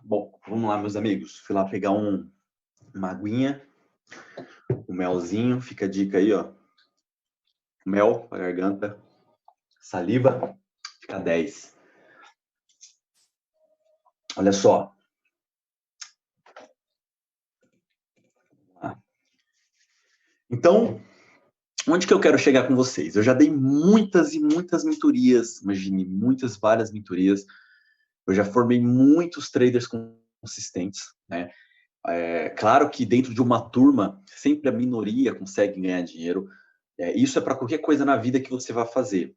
Bom, vamos lá, meus amigos. Fui lá pegar uma aguinha, um melzinho. Fica a dica aí, ó. Mel pra garganta, saliva, fica 10. Olha só. Então, onde que eu quero chegar com vocês? Eu já dei muitas e muitas mentorias, imagine, várias mentorias. Eu já formei muitos traders consistentes, né? Claro que dentro de uma turma, sempre a minoria consegue ganhar dinheiro. Isso é para qualquer coisa na vida que você vai fazer.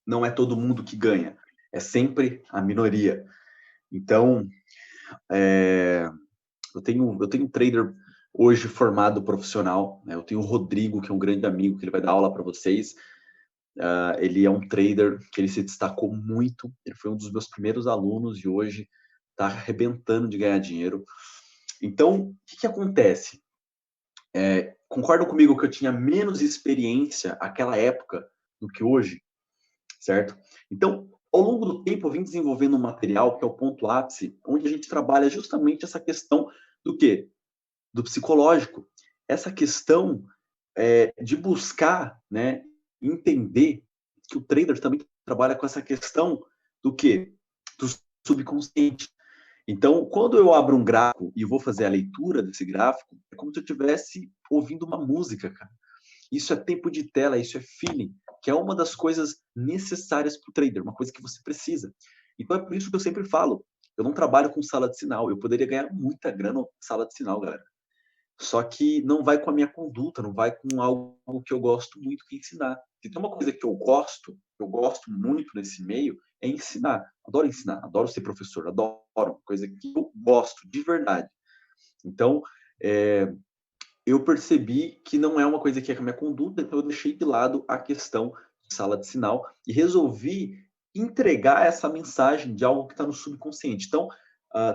Não é todo mundo que ganha, é sempre a minoria. Então, eu tenho um trader hoje formado profissional, né? Eu tenho o Rodrigo, que é um grande amigo, que ele vai dar aula para vocês. Ele é um trader que ele se destacou muito, ele foi um dos meus primeiros alunos e hoje está arrebentando de ganhar dinheiro. Então, o que acontece? Concordam comigo que eu tinha menos experiência naquela época do que hoje, certo? Então, ao longo do tempo, eu vim desenvolvendo um material que é o ponto ápice, onde a gente trabalha justamente essa questão do quê? Do psicológico. Essa questão de buscar, né, entender que o trader também trabalha com essa questão do quê? Do subconsciente. Então, quando eu abro um gráfico e vou fazer a leitura desse gráfico, é como se eu estivesse ouvindo uma música, cara. Isso é tempo de tela, isso é feeling, que é uma das coisas necessárias para o trader, uma coisa que você precisa. Então, é por isso que eu sempre falo, eu não trabalho com sala de sinal, eu poderia ganhar muita grana com sala de sinal, galera. Só que não vai com a minha conduta, não vai com algo que eu gosto muito que ensinar. Se tem uma coisa que eu gosto muito nesse meio, é ensinar. Adoro ser professor, adoro, coisa que eu gosto de verdade. Então, eu percebi que não é uma coisa que é com a minha conduta, então eu deixei de lado a questão de sala de sinal e resolvi entregar essa mensagem de algo que está no subconsciente. Então,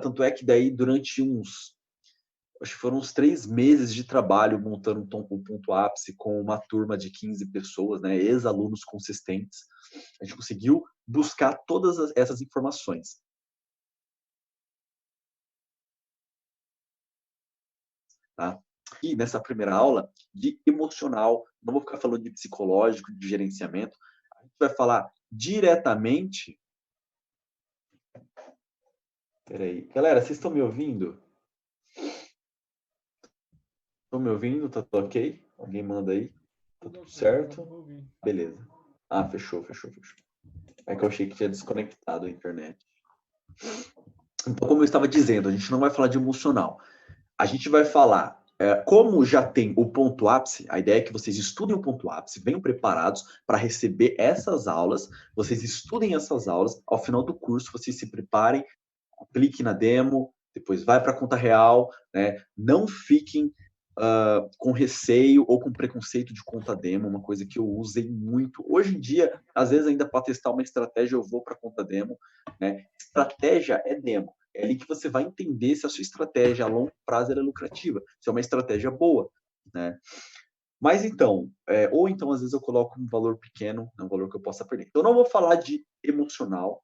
tanto é que daí durante acho que foram uns 3 meses de trabalho montando um ponto ápice com uma turma de 15 pessoas, né, ex-alunos consistentes. A gente conseguiu buscar todas essas informações. Tá? E nessa primeira aula de emocional, não vou ficar falando de psicológico, de gerenciamento, a gente vai falar diretamente. Peraí. Galera, vocês estão me ouvindo? Estão me ouvindo? Tá tudo ok? Alguém manda aí? Tá tudo certo? Beleza. Fechou. É que eu achei que tinha desconectado a internet. Então, como eu estava dizendo, a gente não vai falar de emocional. A gente vai falar, como já tem o ponto ápice, a ideia é que vocês estudem o ponto ápice, venham preparados para receber essas aulas, vocês estudem essas aulas, ao final do curso vocês se preparem, apliquem na demo, depois vai para a conta real, né? Não fiquem com receio ou com preconceito de conta demo, uma coisa que eu usei muito. Hoje em dia, às vezes ainda para testar uma estratégia eu vou para a conta demo, né? Estratégia é demo. É ali que você vai entender se a sua estratégia a longo prazo é lucrativa, se é uma estratégia boa, né? Mas então, ou então às vezes eu coloco um valor pequeno, um valor que eu possa perder. Então, eu não vou falar de emocional,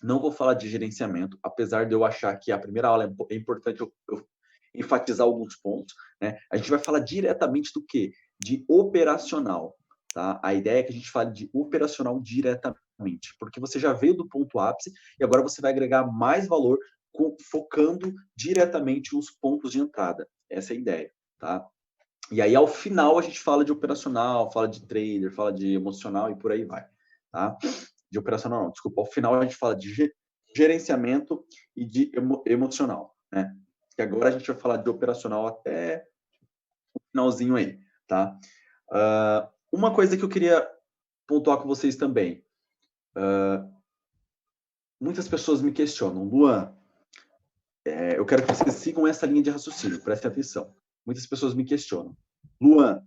não vou falar de gerenciamento, apesar de eu achar que a primeira aula é importante eu enfatizar alguns pontos, né? A gente vai falar diretamente do quê? De operacional, tá? A ideia é que a gente fale de operacional diretamente, porque você já veio do ponto ápice e agora você vai agregar mais valor focando diretamente nos pontos de entrada. Essa é a ideia, tá? E aí, ao final, a gente fala de operacional, fala de trader, fala de emocional e por aí vai, tá? De operacional não, desculpa. Ao final, a gente fala de gerenciamento e de emocional, né? E agora a gente vai falar de operacional até o finalzinho aí, tá? Uma coisa que eu queria pontuar com vocês também. Muitas pessoas me questionam, Luan, eu quero que vocês sigam essa linha de raciocínio, prestem atenção. Muitas pessoas me questionam, Luan,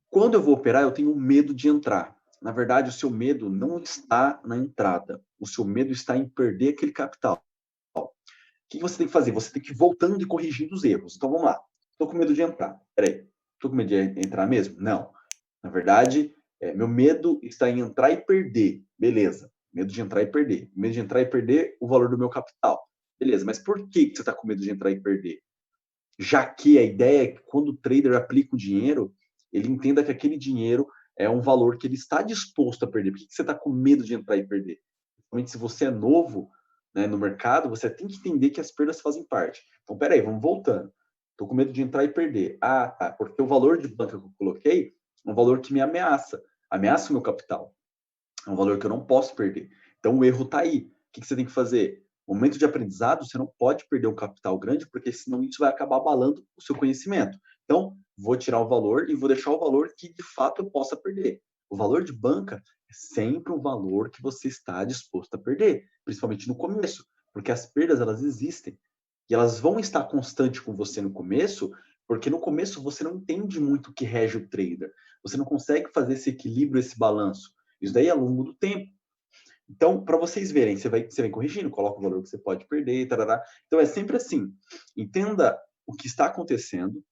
quando eu vou operar, eu tenho medo de entrar. Na verdade, o seu medo não está na entrada. O seu medo está em perder aquele capital. O que você tem que fazer? Você tem que ir voltando e corrigindo os erros. Então, vamos lá. Tô com medo de entrar. Peraí, tô com medo de entrar mesmo? Não. Na verdade, meu medo está em entrar e perder. Beleza. Medo de entrar e perder. Medo de entrar e perder o valor do meu capital. Beleza, mas por que você está com medo de entrar e perder? Já que a ideia é que quando o trader aplica o dinheiro, ele entenda que aquele dinheiro é um valor que ele está disposto a perder. Por que você está com medo de entrar e perder? Principalmente se você é novo, né, no mercado, você tem que entender que as perdas fazem parte. Então, peraí, vamos voltando. Estou com medo de entrar e perder. Ah, tá, porque o valor de banca que eu coloquei é um valor que me ameaça o meu capital. É um valor que eu não posso perder. Então, o erro está aí. O que você tem que fazer? Momento de aprendizado, você não pode perder um capital grande, porque senão isso vai acabar abalando o seu conhecimento. Então, vou tirar o valor e vou deixar o valor que de fato eu possa perder. O valor de banca é sempre um valor que você está disposto a perder, principalmente no começo, porque as perdas elas existem e elas vão estar constantes com você no começo, porque no começo você não entende muito o que rege o trader. Você não consegue fazer esse equilíbrio, esse balanço. Isso daí é ao longo do tempo. Então, para vocês verem, você vem corrigindo, coloca o valor que você pode perder, tarará. Então, é sempre assim. Entenda o que está acontecendo,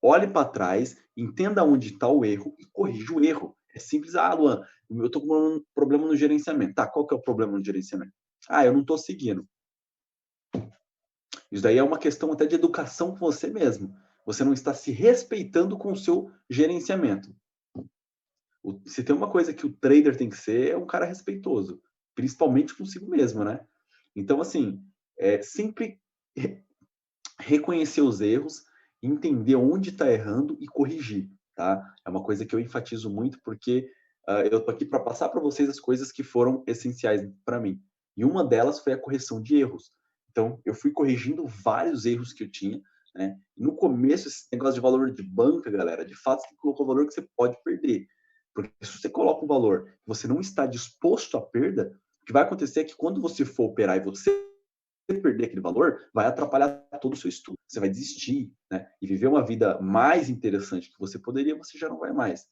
olhe para trás, entenda onde está o erro e corrija o erro. É simples. Ah, Luan, eu estou com um problema no gerenciamento. Tá, qual que é o problema no gerenciamento? Ah, eu não estou seguindo. Isso daí é uma questão até de educação com você mesmo. Você não está se respeitando com o seu gerenciamento. Se tem uma coisa que o trader tem que ser, é um cara respeitoso, principalmente consigo mesmo, né? Então, assim, sempre reconhecer os erros, entender onde está errando e corrigir, tá? É uma coisa que eu enfatizo muito porque eu tô aqui para passar para vocês as coisas que foram essenciais para mim. E uma delas foi a correção de erros. Então, eu fui corrigindo vários erros que eu tinha, né? E no começo, esse negócio de valor de banca, galera, de fato, você colocou o valor que você pode perder. Porque se você coloca um valor que você não está disposto à perda, o que vai acontecer é que quando você for operar e você perder aquele valor, vai atrapalhar todo o seu estudo. Você vai desistir, né? E viver uma vida mais interessante que você poderia, você já não vai mais.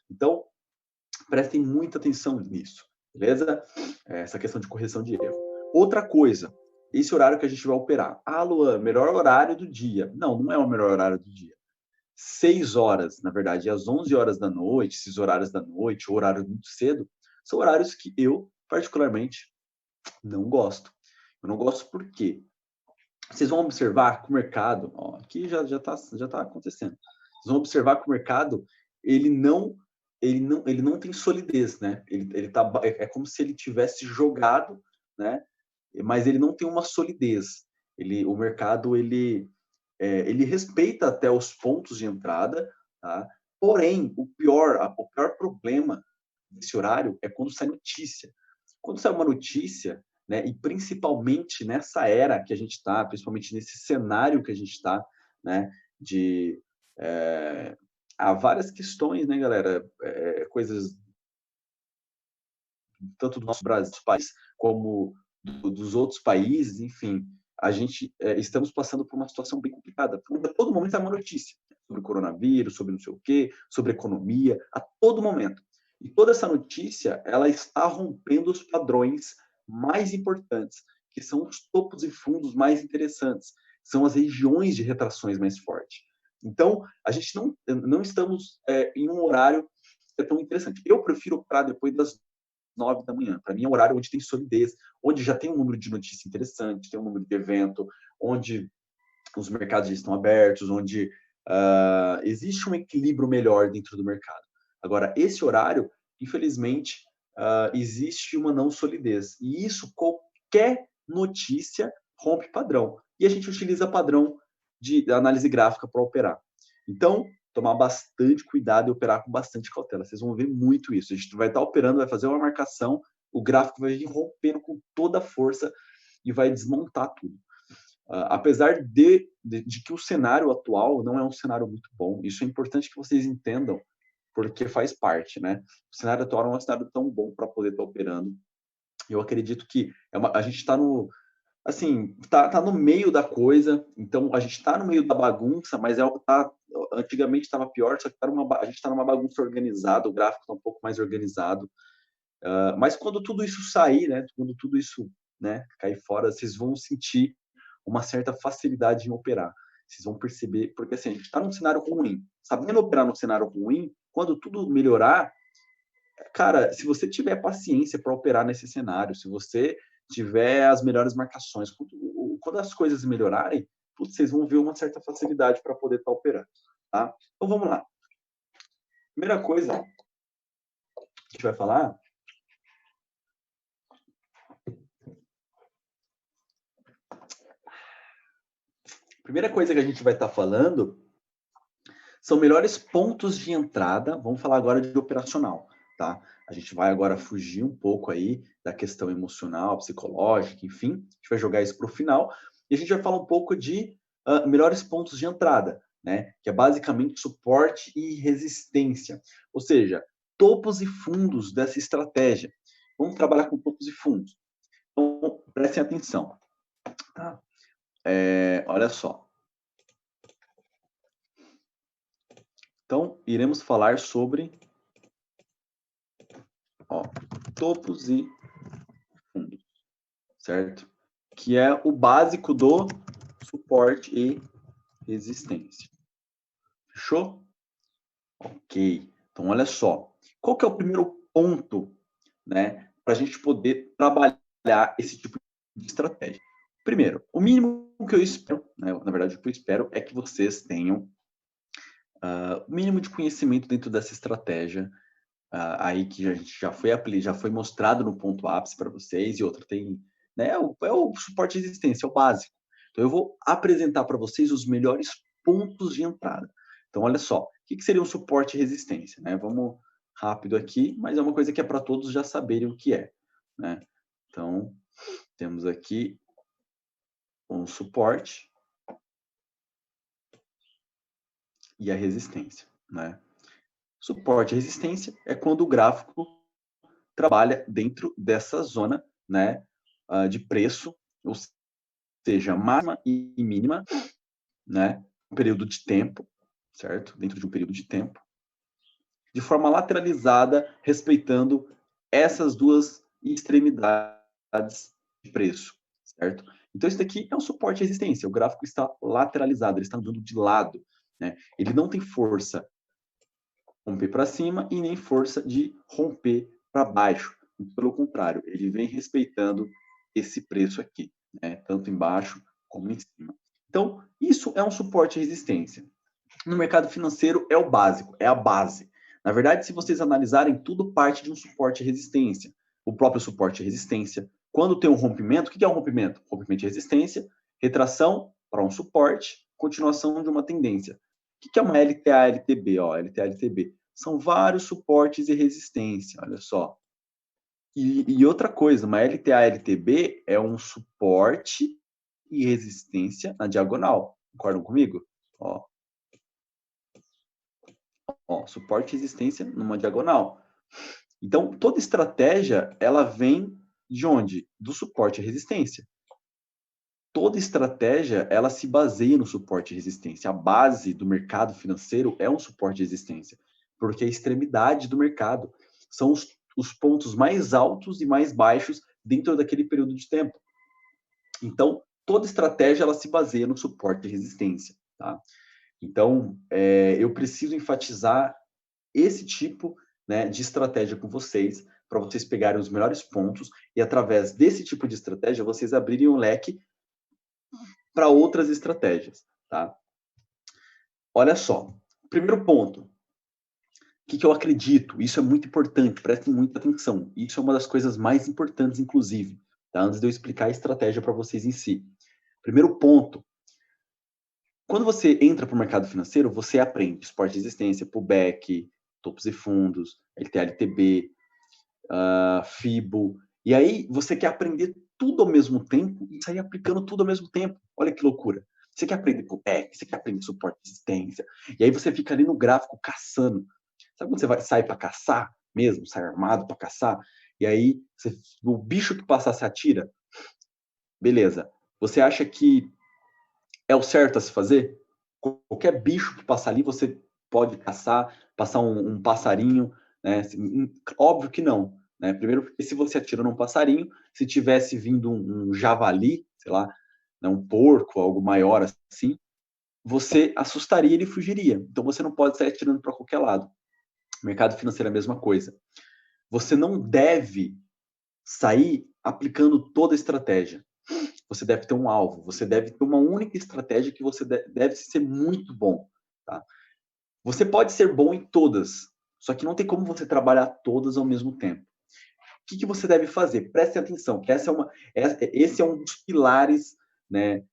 Então, prestem muita atenção nisso, beleza? Essa questão de correção de erro. Outra coisa, esse horário que a gente vai operar. Ah, Luan, melhor horário do dia. Não, não é o melhor horário do dia. 6 horas, na verdade, às 11 horas da noite, esses horários da noite, ou horário muito cedo, são horários que eu, particularmente, não gosto. Eu não gosto por quê? Vocês vão observar que o mercado, ó, aqui já tá acontecendo. Vocês vão observar que o mercado, ele não tem solidez, né? É como se ele tivesse jogado, né? Mas ele não tem uma solidez. O mercado, ele respeita até os pontos de entrada, tá? Porém, o pior problema desse horário é quando sai notícia. Quando sai uma notícia, né, e principalmente nessa era que a gente está, principalmente nesse cenário que a gente está, né, de há várias questões, né, galera, coisas tanto do nosso Brasil, país, como dos outros países, enfim, a gente estamos passando por uma situação bem complicada. A todo momento é uma notícia sobre o coronavírus, sobre não sei o quê, sobre economia, a todo momento. E toda essa notícia, ela está rompendo os padrões mais importantes, que são os topos e fundos mais interessantes, são as regiões de retrações mais fortes. Então, a gente não estamos em um horário que é tão interessante. Eu prefiro operar depois das 9 da manhã. Para mim é um horário onde tem solidez, onde já tem um número de notícia interessante, tem um número de evento, onde os mercados já estão abertos, onde existe um equilíbrio melhor dentro do mercado. Agora, esse horário, infelizmente, existe uma não solidez. E isso, qualquer notícia rompe padrão. E a gente utiliza padrão de análise gráfica para operar. Então, tomar bastante cuidado e operar com bastante cautela. Vocês vão ver muito isso. A gente vai estar operando, vai fazer uma marcação, o gráfico vai vir rompendo com toda a força e vai desmontar tudo. Apesar de que o cenário atual não é um cenário muito bom, isso é importante que vocês entendam, porque faz parte, né? O cenário atual não é um cenário tão bom para poder estar operando. Eu acredito que a gente está no, assim, tá no meio da coisa, então a gente está no meio da bagunça, mas antigamente estava pior, só que a gente está numa bagunça organizada, o gráfico está um pouco mais organizado. Mas quando tudo isso sair, né, quando tudo isso, né, cair fora, vocês vão sentir uma certa facilidade em operar. Vocês vão perceber, porque assim, a gente está num cenário ruim. Sabendo operar num cenário ruim, quando tudo melhorar, cara, se você tiver paciência para operar nesse cenário, se você tiver as melhores marcações, quando as coisas melhorarem, putz, vocês vão ver uma certa facilidade para poder estar operando, tá? Então vamos lá. Primeira coisa que a gente vai falar. Primeira coisa que a gente vai estar falando são melhores pontos de entrada. Vamos falar agora de operacional, tá? A gente vai agora fugir um pouco aí da questão emocional, psicológica, enfim. A gente vai jogar isso para o final. E a gente vai falar um pouco de melhores pontos de entrada, né? Que é basicamente suporte e resistência. Ou seja, topos e fundos dessa estratégia. Vamos trabalhar com topos e fundos. Então, prestem atenção, tá? Olha só. Então, iremos falar sobre topos e fundos, certo? Que é o básico do suporte e resistência. Fechou? Ok. Então, olha só. Qual que é o primeiro ponto, né, para a gente poder trabalhar esse tipo de estratégia? Primeiro, o mínimo que eu espero, né, na verdade, o que eu espero é que vocês tenham o mínimo de conhecimento dentro dessa estratégia, aí que a gente já foi mostrado no ponto ápice para vocês, e outra tem, né, é o suporte de resistência, é o básico. Então eu vou apresentar para vocês os melhores pontos de entrada. Então olha só, o que seria um suporte e resistência, né? Vamos rápido aqui, mas é uma coisa que é para todos já saberem o que é, né? Então temos aqui um suporte e a resistência, né? Suporte e resistência é quando o gráfico trabalha dentro dessa zona, né, de preço, ou seja, máxima e mínima, né, um período de tempo, certo? Dentro de um período de tempo, de forma lateralizada, respeitando essas duas extremidades de preço, certo? Então, isso daqui é um suporte à resistência. O gráfico está lateralizado, ele está andando de lado, né? Ele não tem força romper para cima e nem força de romper para baixo. Pelo contrário, ele vem respeitando esse preço aqui, né? Tanto embaixo como em cima. Então, isso é um suporte e resistência. No mercado financeiro é o básico, é a base. Na verdade, se vocês analisarem, tudo parte de um suporte e resistência. O próprio suporte e resistência. Quando tem um rompimento, o que é um rompimento? Rompimento de resistência, retração para um suporte, continuação de uma tendência. O que é uma LTA, LTB? LTA, LTB. São vários suportes e resistência, olha só. E outra coisa, uma LTA, LTB é um suporte e resistência na diagonal. Concordam comigo? Suporte e resistência numa diagonal. Então, toda estratégia, ela vem de onde? Do suporte e resistência. Toda estratégia, ela se baseia no suporte e resistência. A base do mercado financeiro é um suporte e resistência, porque a extremidade do mercado são os pontos mais altos e mais baixos dentro daquele período de tempo. Então, toda estratégia, ela se baseia no suporte e resistência, tá? Então, eu preciso enfatizar esse tipo, né, de estratégia com vocês, para vocês pegarem os melhores pontos e, através desse tipo de estratégia, vocês abrirem um leque para outras estratégias, tá? Olha só, primeiro ponto, o que eu acredito? Isso é muito importante, prestem muita atenção. Isso é uma das coisas mais importantes, inclusive, tá? Antes de eu explicar a estratégia para vocês em si. Primeiro ponto, quando você entra para o mercado financeiro, você aprende suporte de resistência, pullback, topos e fundos, LTLTB, FIBO. E aí você quer aprender tudo ao mesmo tempo e sair aplicando tudo ao mesmo tempo. Olha que loucura. Você quer aprender pullback, você quer aprender suporte de resistência. E aí você fica ali no gráfico caçando. Sabe quando você sai para caçar mesmo, sai armado para caçar? E aí o bicho que passar se atira? Beleza. Você acha que é o certo a se fazer? Qualquer bicho que passar ali, você pode caçar, passar um passarinho, né? Óbvio que não, né? Primeiro, porque se você atira num passarinho, se tivesse vindo um javali, sei lá, né, um porco, algo maior assim, você assustaria, ele fugiria. Então, você não pode sair atirando para qualquer lado. Mercado financeiro é a mesma coisa. Você não deve sair aplicando toda a estratégia. Você deve ter um alvo, você deve ter uma única estratégia que você deve ser muito bom. Tá? Você pode ser bom em todas, só que não tem como você trabalhar todas ao mesmo tempo. O que você deve fazer? Preste atenção, que esse é um dos pilares, né,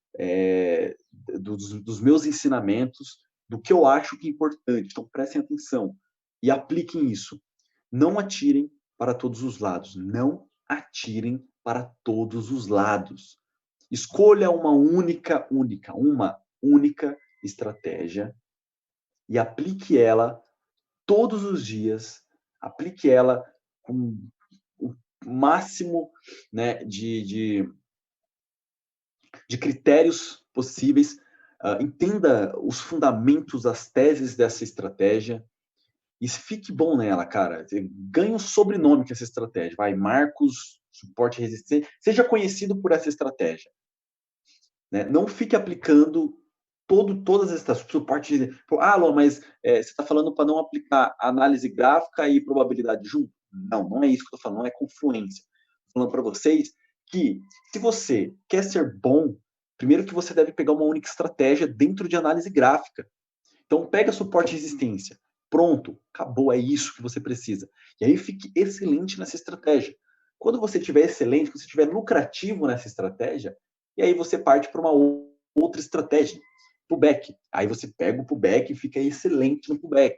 dos meus ensinamentos, do que eu acho que é importante. Então, prestem atenção e apliquem isso. Não atirem para todos os lados. Não atirem para todos os lados. Escolha uma única estratégia e aplique ela todos os dias. Aplique ela com o máximo, né, de critérios possíveis. Entenda os fundamentos, as teses dessa estratégia e fique bom nela, cara. Ganhe um sobrenome com essa estratégia. Vai, Marcos, suporte resistência. Seja conhecido por essa estratégia. Né? Não fique aplicando todas essas suporte. Alô, mas você está falando para não aplicar análise gráfica e probabilidade junto? Não, não é isso que eu estou falando, não é confluência. Estou falando para vocês que se você quer ser bom, primeiro que você deve pegar uma única estratégia dentro de análise gráfica. Então, pega suporte e resistência. Pronto, acabou, é isso que você precisa. E aí fique excelente nessa estratégia. Quando você estiver excelente, quando você estiver lucrativo nessa estratégia, e aí você parte para uma outra estratégia, pullback. Aí você pega o pullback e fica excelente no pullback.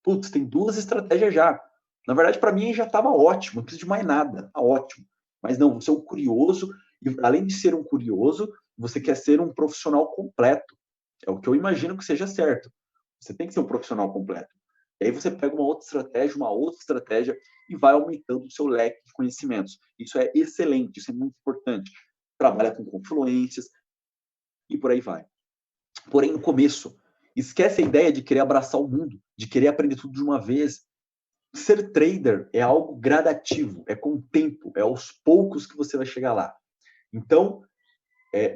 Putz, tem duas estratégias já. Na verdade, para mim já estava ótimo, não preciso de mais nada, tá ótimo. Mas não, você é um curioso, e além de ser um curioso, você quer ser um profissional completo. É o que eu imagino que seja certo. Você tem que ser um profissional completo. E aí você pega uma outra estratégia e vai aumentando o seu leque de conhecimentos. Isso é excelente, isso é muito importante. Trabalha com confluências e por aí vai. Porém, no começo, esquece a ideia de querer abraçar o mundo, de querer aprender tudo de uma vez. Ser trader é algo gradativo, é com o tempo, é aos poucos que você vai chegar lá. Então,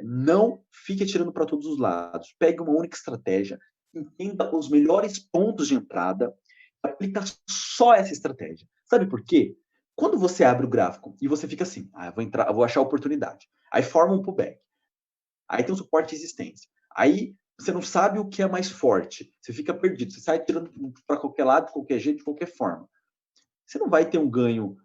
não fique atirando para todos os lados. Pegue uma única estratégia, entenda os melhores pontos de entrada, aplica só essa estratégia. Sabe por quê? Quando você abre o gráfico e você fica assim, eu vou achar a oportunidade. Aí forma um pullback. Aí tem um suporte e resistência. Aí você não sabe o que é mais forte. Você fica perdido. Você sai tirando para qualquer lado, de qualquer jeito, de qualquer forma. Você não vai ter um ganho.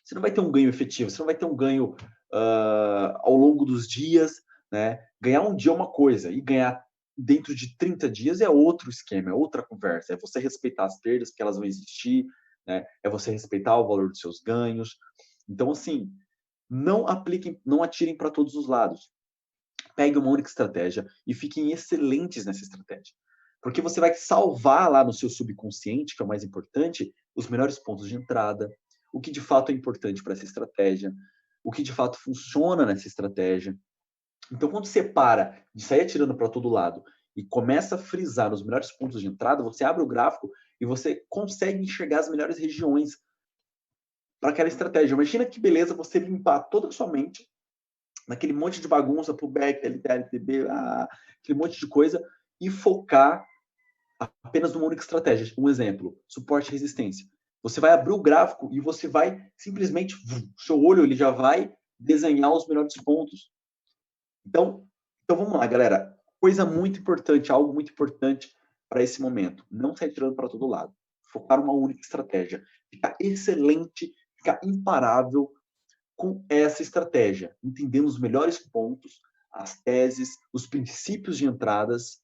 Você não vai ter um ganho efetivo. Você não vai ter um ganho ao longo dos dias. Né? Ganhar um dia é uma coisa e ganhar dentro de 30 dias é outro esquema, é outra conversa. É você respeitar as perdas, porque elas vão existir. Né? É você respeitar o valor dos seus ganhos. Então, assim, não atirem para todos os lados. Pegue uma única estratégia e fiquem excelentes nessa estratégia. Porque você vai salvar lá no seu subconsciente, que é o mais importante, os melhores pontos de entrada, o que de fato é importante para essa estratégia, o que de fato funciona nessa estratégia. Então, quando você para de sair atirando para todo lado e começa a frisar os melhores pontos de entrada, você abre o gráfico e você consegue enxergar as melhores regiões para aquela estratégia. Imagina que beleza você limpar toda a sua mente naquele monte de bagunça, pullback, LTA, LTB, aquele monte de coisa, e focar apenas numa única estratégia. Um exemplo, suporte e resistência. Você vai abrir o gráfico e você vai simplesmente, seu olho ele já vai desenhar os melhores pontos. Então vamos lá, galera. Coisa muito importante, algo muito importante para esse momento. Não sair tirando para todo lado. Focar uma única estratégia. Ficar excelente, ficar imparável com essa estratégia, entendendo os melhores pontos, as teses, os princípios de entradas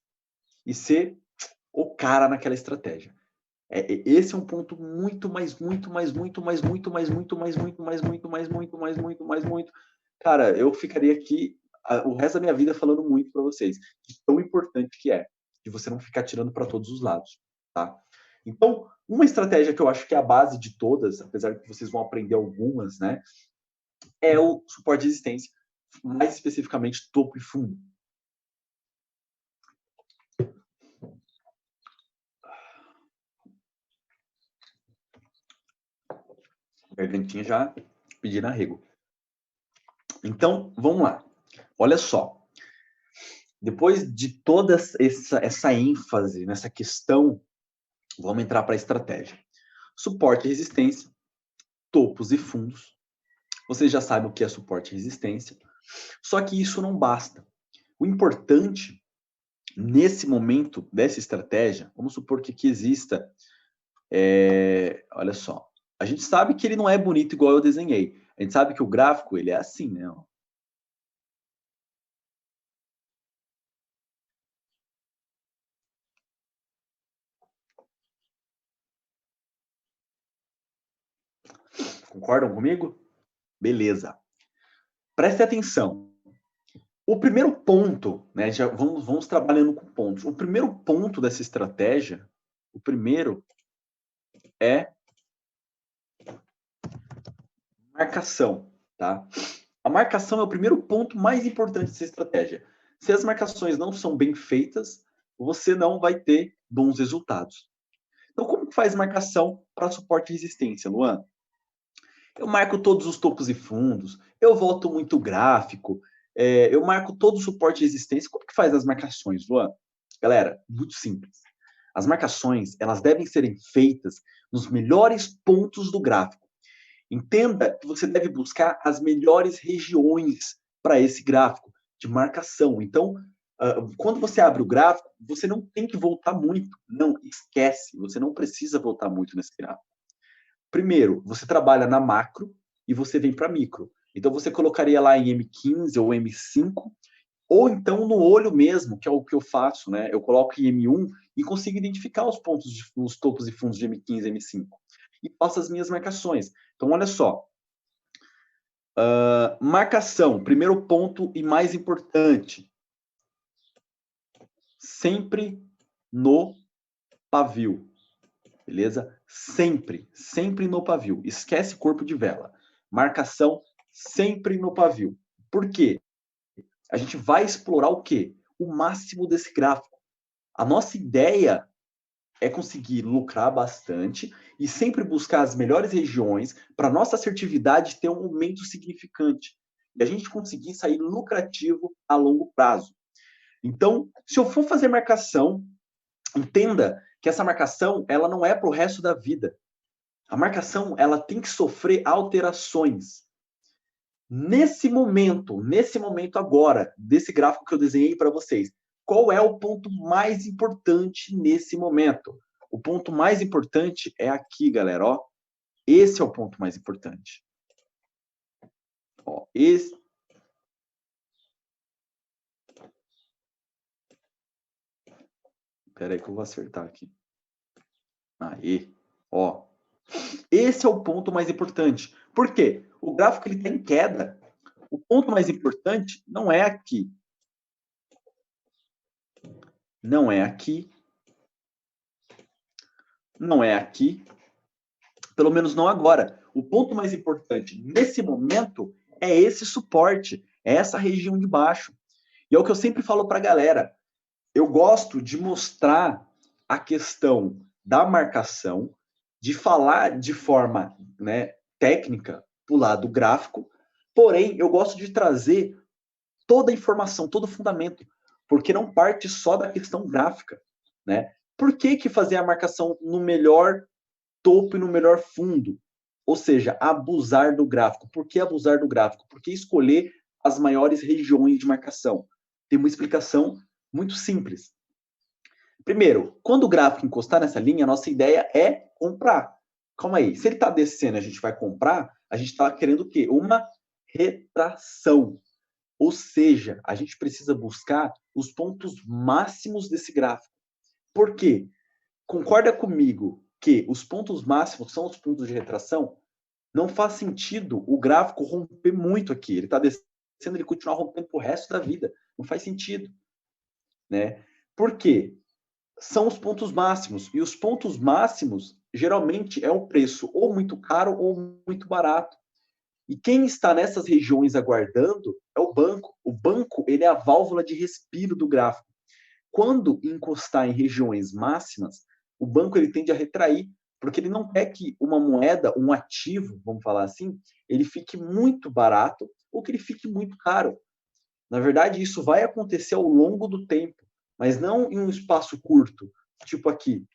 e ser o cara naquela estratégia. Esse é um ponto muito mais. Cara, eu ficaria aqui o resto da minha vida falando muito para vocês de tão importante que é, de você não ficar tirando para todos os lados, tá? Então, uma estratégia que eu acho que é a base de todas, apesar de que vocês vão aprender algumas, né? É o suporte de resistência, mais especificamente topo e fundo. Gargantinha já pedindo arrego. Então, vamos lá. Olha só. Depois de toda essa ênfase nessa questão, vamos entrar para a estratégia. Suporte e resistência, topos e fundos. Você já sabe o que é suporte e resistência. Só que isso não basta. O importante, nesse momento dessa estratégia, vamos supor que aqui exista, olha só, a gente sabe que ele não é bonito igual eu desenhei. A gente sabe que o gráfico, ele é assim, né? Concordam comigo? Beleza. Preste atenção. O primeiro ponto, né? Já vamos trabalhando com pontos. O primeiro ponto dessa estratégia, o primeiro é marcação, tá? A marcação é o primeiro ponto mais importante dessa estratégia. Se as marcações não são bem feitas, você não vai ter bons resultados. Então, como que faz marcação para suporte e resistência, Luan? Eu marco todos os topos e fundos, eu volto muito gráfico, eu marco todo o suporte e resistência. Como que faz as marcações, Luan? Galera, muito simples. As marcações, elas devem serem feitas nos melhores pontos do gráfico. Entenda que você deve buscar as melhores regiões para esse gráfico de marcação. Então, quando você abre o gráfico, você não tem que voltar muito. Não, esquece. Você não precisa voltar muito nesse gráfico. Primeiro, você trabalha na macro e você vem para micro. Então, você colocaria lá em M15 ou M5, ou então no olho mesmo, que é o que eu faço, né? Eu coloco em M1 e consigo identificar os pontos, os topos e fundos de M15 e M5. E faço as minhas marcações. Então, olha só. Marcação, primeiro ponto e mais importante. Sempre no pavio. Beleza? Sempre no pavio. Esquece corpo de vela. Marcação sempre no pavio. Por quê? A gente vai explorar o quê? O máximo desse gráfico. A nossa ideia é conseguir lucrar bastante e sempre buscar as melhores regiões para nossa assertividade ter um aumento significante. E a gente conseguir sair lucrativo a longo prazo. Então, se eu for fazer marcação, entenda que essa marcação ela não é para o resto da vida. A marcação ela tem que sofrer alterações. Nesse momento agora, desse gráfico que eu desenhei para vocês, qual é o ponto mais importante nesse momento? O ponto mais importante é aqui, galera, ó. Esse é o ponto mais importante. Ó, esse. Espera aí que eu vou acertar aqui. Aí, ó. Esse é o ponto mais importante. Por quê? O gráfico ele está em queda. O ponto mais importante não é aqui. Não é aqui. Não é aqui. Pelo menos não agora. O ponto mais importante nesse momento é esse suporte, é essa região de baixo. E é o que eu sempre falo para a galera. Eu gosto de mostrar a questão da marcação, de falar de forma, né, técnica para o lado gráfico, porém eu gosto de trazer toda a informação, todo o fundamento, porque não parte só da questão gráfica, né? Por que que fazer a marcação no melhor topo e no melhor fundo? Ou seja, abusar do gráfico. Por que abusar do gráfico? Porque escolher as maiores regiões de marcação. Tem uma explicação muito simples. Primeiro, quando o gráfico encostar nessa linha, a nossa ideia é comprar. Calma aí, se ele está descendo e a gente vai comprar, a gente está querendo o quê? Uma retração. Ou seja, a gente precisa buscar os pontos máximos desse gráfico. Por quê? Concorda comigo que os pontos máximos são os pontos de retração? Não faz sentido o gráfico romper muito aqui. Ele está descendo, ele continuar rompendo para o resto da vida. Não faz sentido. Né? Por quê? São os pontos máximos. E os pontos máximos, geralmente, é um preço ou muito caro ou muito barato. E quem está nessas regiões aguardando é o banco. O banco, ele é a válvula de respiro do gráfico. Quando encostar em regiões máximas, o banco ele tende a retrair, porque ele não quer que uma moeda, um ativo, vamos falar assim, ele fique muito barato ou que ele fique muito caro. Na verdade, isso vai acontecer ao longo do tempo, mas não em um espaço curto. Tipo aqui,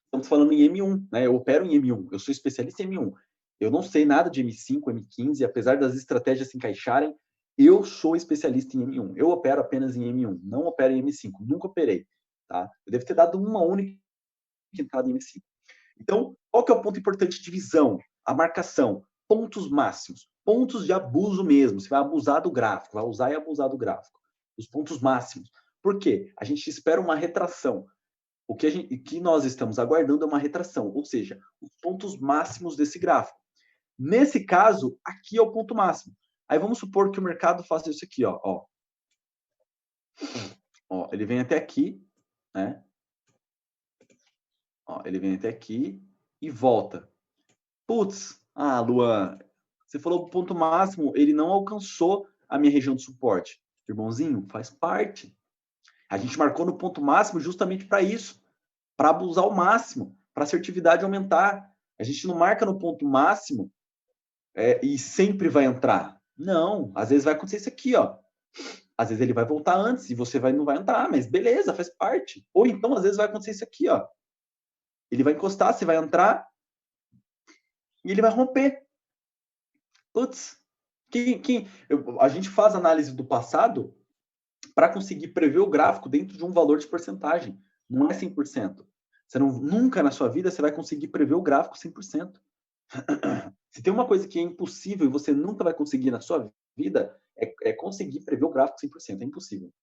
estamos falando em M1, né? Eu opero em M1, eu sou especialista em M1. Eu não sei nada de M5, M15, apesar das estratégias se encaixarem, eu sou especialista em M1. Eu opero apenas em M1, não opero em M5, nunca operei, tá? Eu devo ter dado uma única entrada em M5. Então, qual que é o ponto importante de visão? A marcação, pontos máximos, pontos de abuso mesmo. Você vai abusar do gráfico, vai usar e abusar do gráfico. Os pontos máximos. Por quê? A gente espera uma retração. O que nós estamos aguardando é uma retração, ou seja, os pontos máximos desse gráfico. Nesse caso, aqui é o ponto máximo. Aí vamos supor que o mercado faça isso aqui, ó. Ó, ele vem até aqui, né? Ó, ele vem até aqui e volta. Putz, Luan, você falou o ponto máximo, ele não alcançou a minha região de suporte. Irmãozinho, faz parte. A gente marcou no ponto máximo justamente para isso, para abusar ao máximo, para a assertividade aumentar. A gente não marca no ponto máximo e sempre vai entrar. Não, às vezes vai acontecer isso aqui, ó. Às vezes ele vai voltar antes e você não vai entrar, mas beleza, faz parte. Ou então, às vezes vai acontecer isso aqui, ó. Ele vai encostar, você vai entrar e ele vai romper. Putz, a gente faz análise do passado para conseguir prever o gráfico dentro de um valor de porcentagem. Não é 100%. Você nunca na sua vida você vai conseguir prever o gráfico 100%. Se tem uma coisa que é impossível e você nunca vai conseguir na sua vida, é conseguir prever o gráfico 100%. É impossível.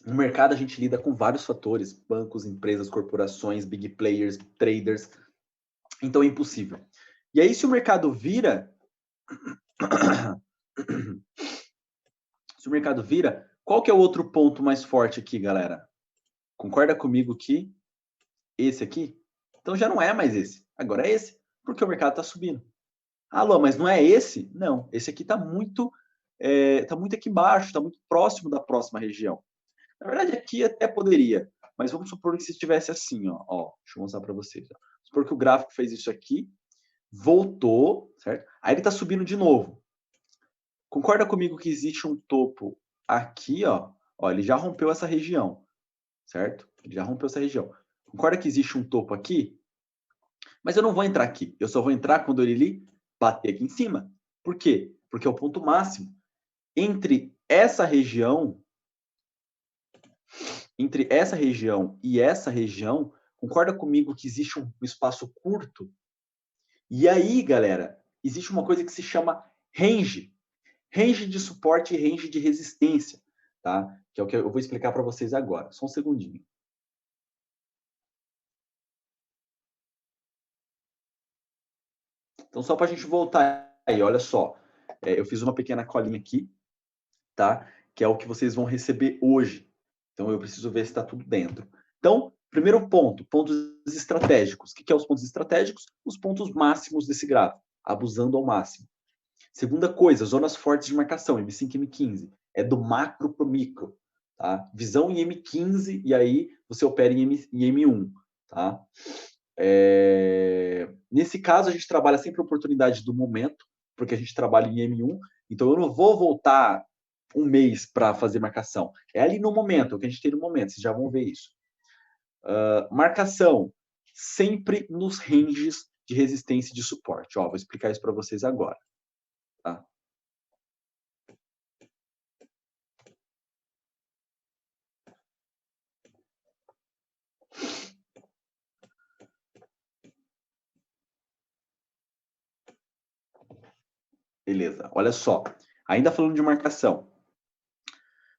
No mercado, a gente lida com vários fatores: bancos, empresas, corporações, big players, traders. Então, é impossível. E aí, se o mercado vira... Se o mercado vira, qual que é o outro ponto mais forte aqui, galera? Concorda comigo que esse aqui? Então, já não é mais esse. Agora é esse, porque o mercado está subindo. Alô, mas não é esse? Não, esse aqui está muito aqui embaixo, está muito próximo da próxima região. Na verdade, aqui até poderia, mas vamos supor que se estivesse assim, ó, deixa eu mostrar para vocês. Ó. Supor que o gráfico fez isso aqui, voltou, certo? Aí ele está subindo de novo. Concorda comigo que existe um topo aqui, ó? Ó, ele já rompeu essa região, certo? Ele já rompeu essa região. Concorda que existe um topo aqui? Mas eu não vou entrar aqui. Eu só vou entrar quando ele bater aqui em cima. Por quê? Porque é o ponto máximo. Entre essa região e essa região, concorda comigo que existe um espaço curto? E aí, galera, existe uma coisa que se chama range. Range de suporte e range de resistência, tá? Que é o que eu vou explicar para vocês agora. Só um segundinho. Então, só para a gente voltar aí, olha só. Eu fiz uma pequena colinha aqui, tá? Que é o que vocês vão receber hoje. Então, eu preciso ver se está tudo dentro. Então, primeiro ponto, pontos estratégicos. O que são os pontos estratégicos? Os pontos máximos desse gráfico, abusando ao máximo. Segunda coisa, zonas fortes de marcação, M5 e M15. É do macro para o micro. Tá? Visão em M15 e aí você opera em M1. Tá? Nesse caso, a gente trabalha sempre a oportunidade do momento, porque a gente trabalha em M1, então eu não vou voltar um mês para fazer marcação. É ali no momento, é o que a gente tem no momento, vocês já vão ver isso. Marcação, sempre nos ranges de resistência e de suporte. Ó, vou explicar isso para vocês agora. Tá? Beleza, olha só. Ainda falando de marcação.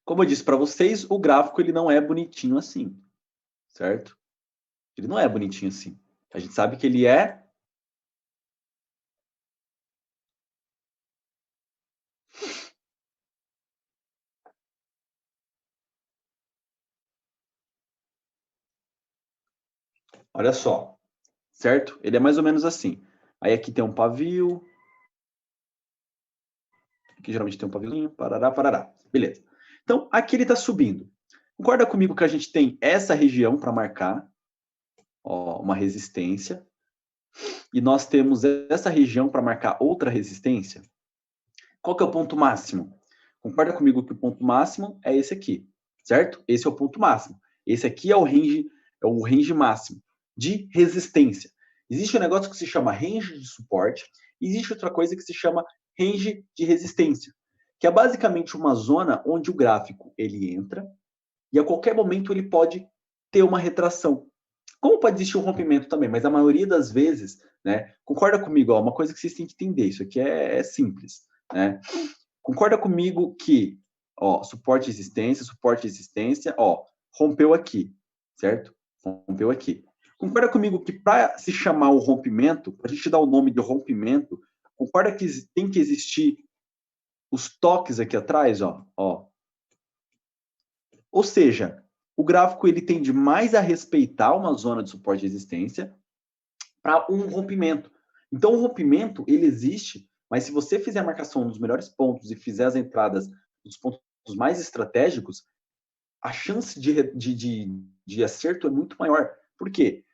Como eu disse para vocês, o gráfico ele não é bonitinho assim, certo? Ele não é bonitinho assim. A gente sabe que ele é... Olha só, certo? Ele é mais ou menos assim. Aí aqui tem um pavio. Aqui geralmente tem um paviozinho. Parará, parará. Beleza. Então, aqui ele está subindo. Concorda comigo que a gente tem essa região para marcar, ó, uma resistência. e nós temos essa região para marcar outra resistência, qual que é o ponto máximo? Concorda comigo que o ponto máximo é esse aqui, certo? Esse é o ponto máximo. Esse aqui é o range máximo de resistência. Existe um negócio que se chama range de suporte, existe outra coisa que se chama range de resistência, que é basicamente uma zona onde o gráfico ele entra e a qualquer momento ele pode ter uma retração. Como pode existir um rompimento também, mas a maioria das vezes, né? Concorda comigo, ó, uma coisa que vocês têm que entender, isso aqui é simples, né? Concorda comigo que, ó, suporte e resistência, ó, rompeu aqui, certo? Rompeu aqui. Concorda comigo que para se chamar o rompimento, para a gente dar o nome de rompimento, concorda que tem que existir os toques aqui atrás, ó, ó. Ou seja, o gráfico ele tende mais a respeitar uma zona de suporte e resistência para um rompimento. Então, o rompimento, ele existe, mas se você fizer a marcação nos melhores pontos e fizer as entradas nos pontos mais estratégicos, a chance de acerto é muito maior. Por quê?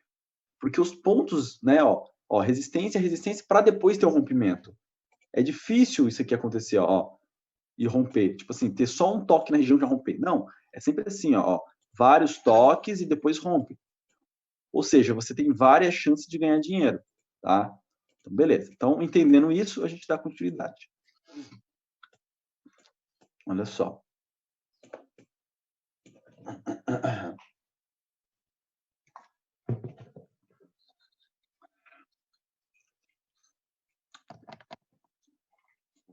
Porque os pontos, né, ó resistência, resistência, para depois ter o rompimento. É difícil isso aqui acontecer, ó, e romper. Tipo assim, ter só um toque na região de romper. Não, é sempre assim, ó, vários toques e depois rompe. Ou seja, você tem várias chances de ganhar dinheiro, tá? Então, beleza. Então, entendendo isso, a gente dá continuidade. Olha só.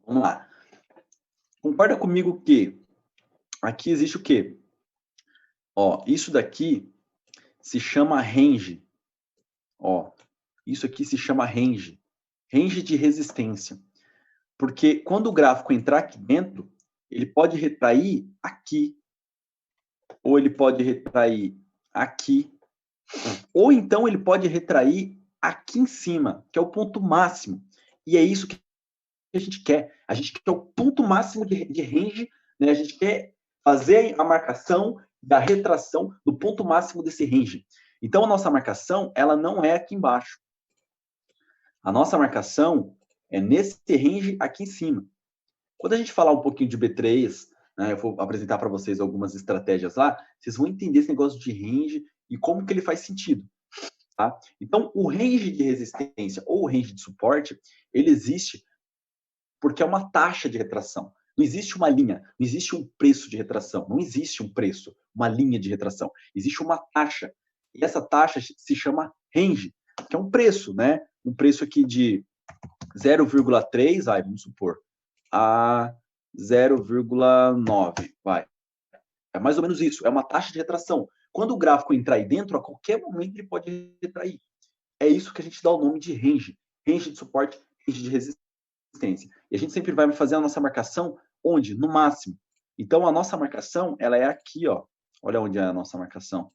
Vamos lá. Concorda comigo que aqui existe o quê? Ó, isso daqui se chama range. Ó, isso aqui se chama range. Range de resistência. Porque quando o gráfico entrar aqui dentro, ele pode retrair aqui. Ou ele pode retrair aqui. Ou então ele pode retrair aqui em cima, que é o ponto máximo. E é isso que a gente quer. A gente quer o ponto máximo de range, né? A gente quer fazer a marcação da retração do ponto máximo desse range. Então, a nossa marcação, ela não é aqui embaixo. A nossa marcação é nesse range aqui em cima. Quando a gente falar um pouquinho de B3, né, eu vou apresentar para vocês algumas estratégias lá, vocês vão entender esse negócio de range e como que ele faz sentido. Tá? Então, o range de resistência ou o range de suporte, ele existe porque é uma taxa de retração. Não existe uma linha, não existe um preço de retração, não existe um preço, uma linha de retração. Existe uma taxa. E essa taxa se chama range, que é um preço, né? Um preço aqui de 0,3, vamos supor, a 0,9, vai. É mais ou menos isso, é uma taxa de retração. Quando o gráfico entrar aí dentro, a qualquer momento ele pode retrair. É isso que a gente dá o nome de range. Range de suporte, range de resistência. E a gente sempre vai fazer a nossa marcação onde? No máximo. Então, a nossa marcação, ela é aqui, ó. Olha onde é a nossa marcação.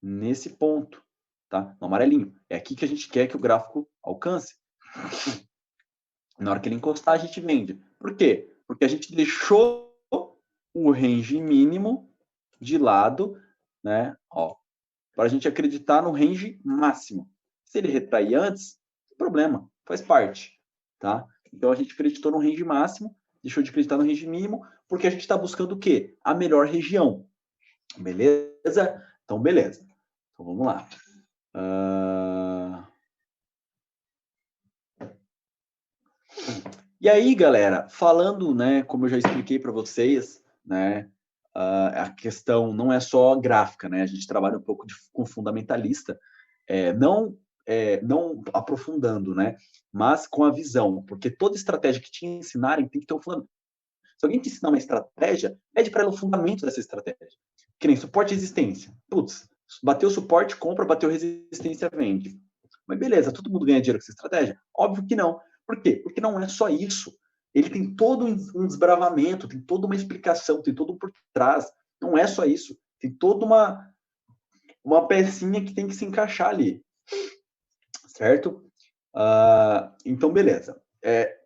Nesse ponto, tá? No amarelinho. É aqui que a gente quer que o gráfico alcance. Na hora que ele encostar, a gente vende. Por quê? Porque a gente deixou o range mínimo de lado, né? Ó, para a gente acreditar no range máximo. Se ele retrair antes, não tem problema, faz parte, tá? Então a gente acreditou no range máximo, deixou de acreditar no range mínimo, porque a gente está buscando o quê? A melhor região. Beleza? Então, beleza. Então vamos lá. E aí, galera, falando, né, como eu já expliquei para vocês, né, a questão não é só gráfica, né? A gente trabalha um pouco com fundamentalista, não aprofundando, né? Mas com a visão, porque toda estratégia que te ensinarem tem que ter um fundamento. Se alguém te ensinar uma estratégia, pede para ela o fundamento dessa estratégia. Que nem suporte e resistência. Putz, bateu suporte, compra, bateu resistência, vende. Mas beleza, todo mundo ganha dinheiro com essa estratégia? Óbvio que não. Por quê? Porque não é só isso. Ele tem todo um desbravamento, tem toda uma explicação, tem todo um por trás. Não é só isso. Tem toda uma pecinha que tem que se encaixar ali. Certo? Então, beleza.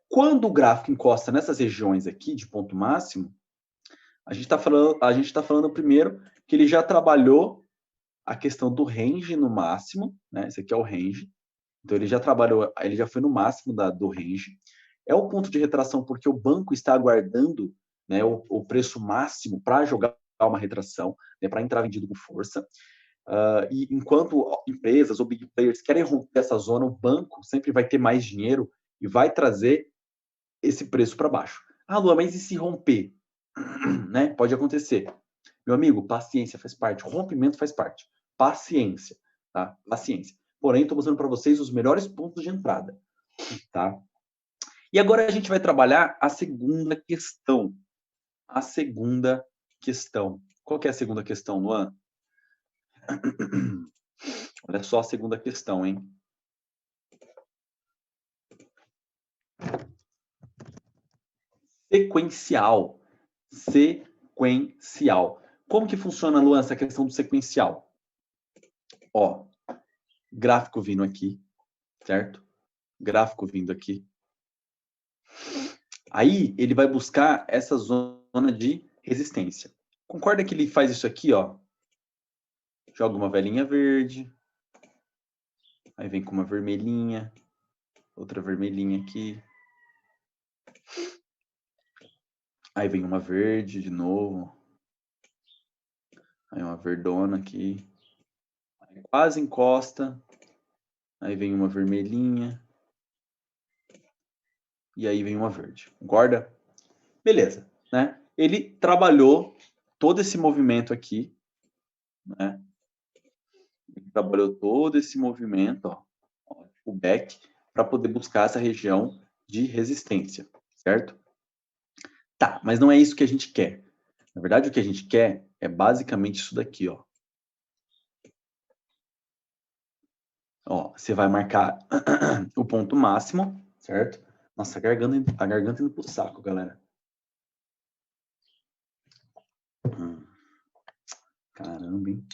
Quando o gráfico encosta nessas regiões aqui de ponto máximo, a gente está falando primeiro que ele já trabalhou a questão do range no máximo, né? Esse aqui é o range. Então, ele já trabalhou, ele já foi no máximo do range. É o ponto de retração porque o banco está aguardando, né, o preço máximo para jogar uma retração, né, para entrar vendido com força. E enquanto empresas ou big players querem romper essa zona, o banco sempre vai ter mais dinheiro e vai trazer esse preço para baixo. Ah, Luan, mas e se romper? Né? Pode acontecer. Meu amigo, paciência faz parte, rompimento faz parte. Paciência, tá? Paciência. Porém, estou mostrando para vocês os melhores pontos de entrada, tá? E agora a gente vai trabalhar a segunda questão. A segunda questão. Qual que é a segunda questão, Luan? Olha só a segunda questão, hein? Sequencial. Sequencial. Como que funciona, Luan, essa questão do sequencial? Ó, gráfico vindo aqui, certo? Gráfico vindo aqui. Aí ele vai buscar essa zona de resistência. Concorda que ele faz isso aqui, ó? Joga uma velinha verde. Aí vem com uma vermelhinha. Outra vermelhinha aqui. Aí vem uma verde de novo. Aí uma verdona aqui. Aí quase encosta. Aí vem uma vermelhinha. E aí vem uma verde. Concorda? Beleza, né? Ele trabalhou todo esse movimento aqui, né? Ele trabalhou todo esse movimento, ó, o back, para poder buscar essa região de resistência, certo? Tá, mas não é isso que a gente quer. Na verdade, o que a gente quer é basicamente isso daqui, ó. Ó, você vai marcar o ponto máximo, certo? Nossa, a garganta indo pro saco, galera. Caramba, hein?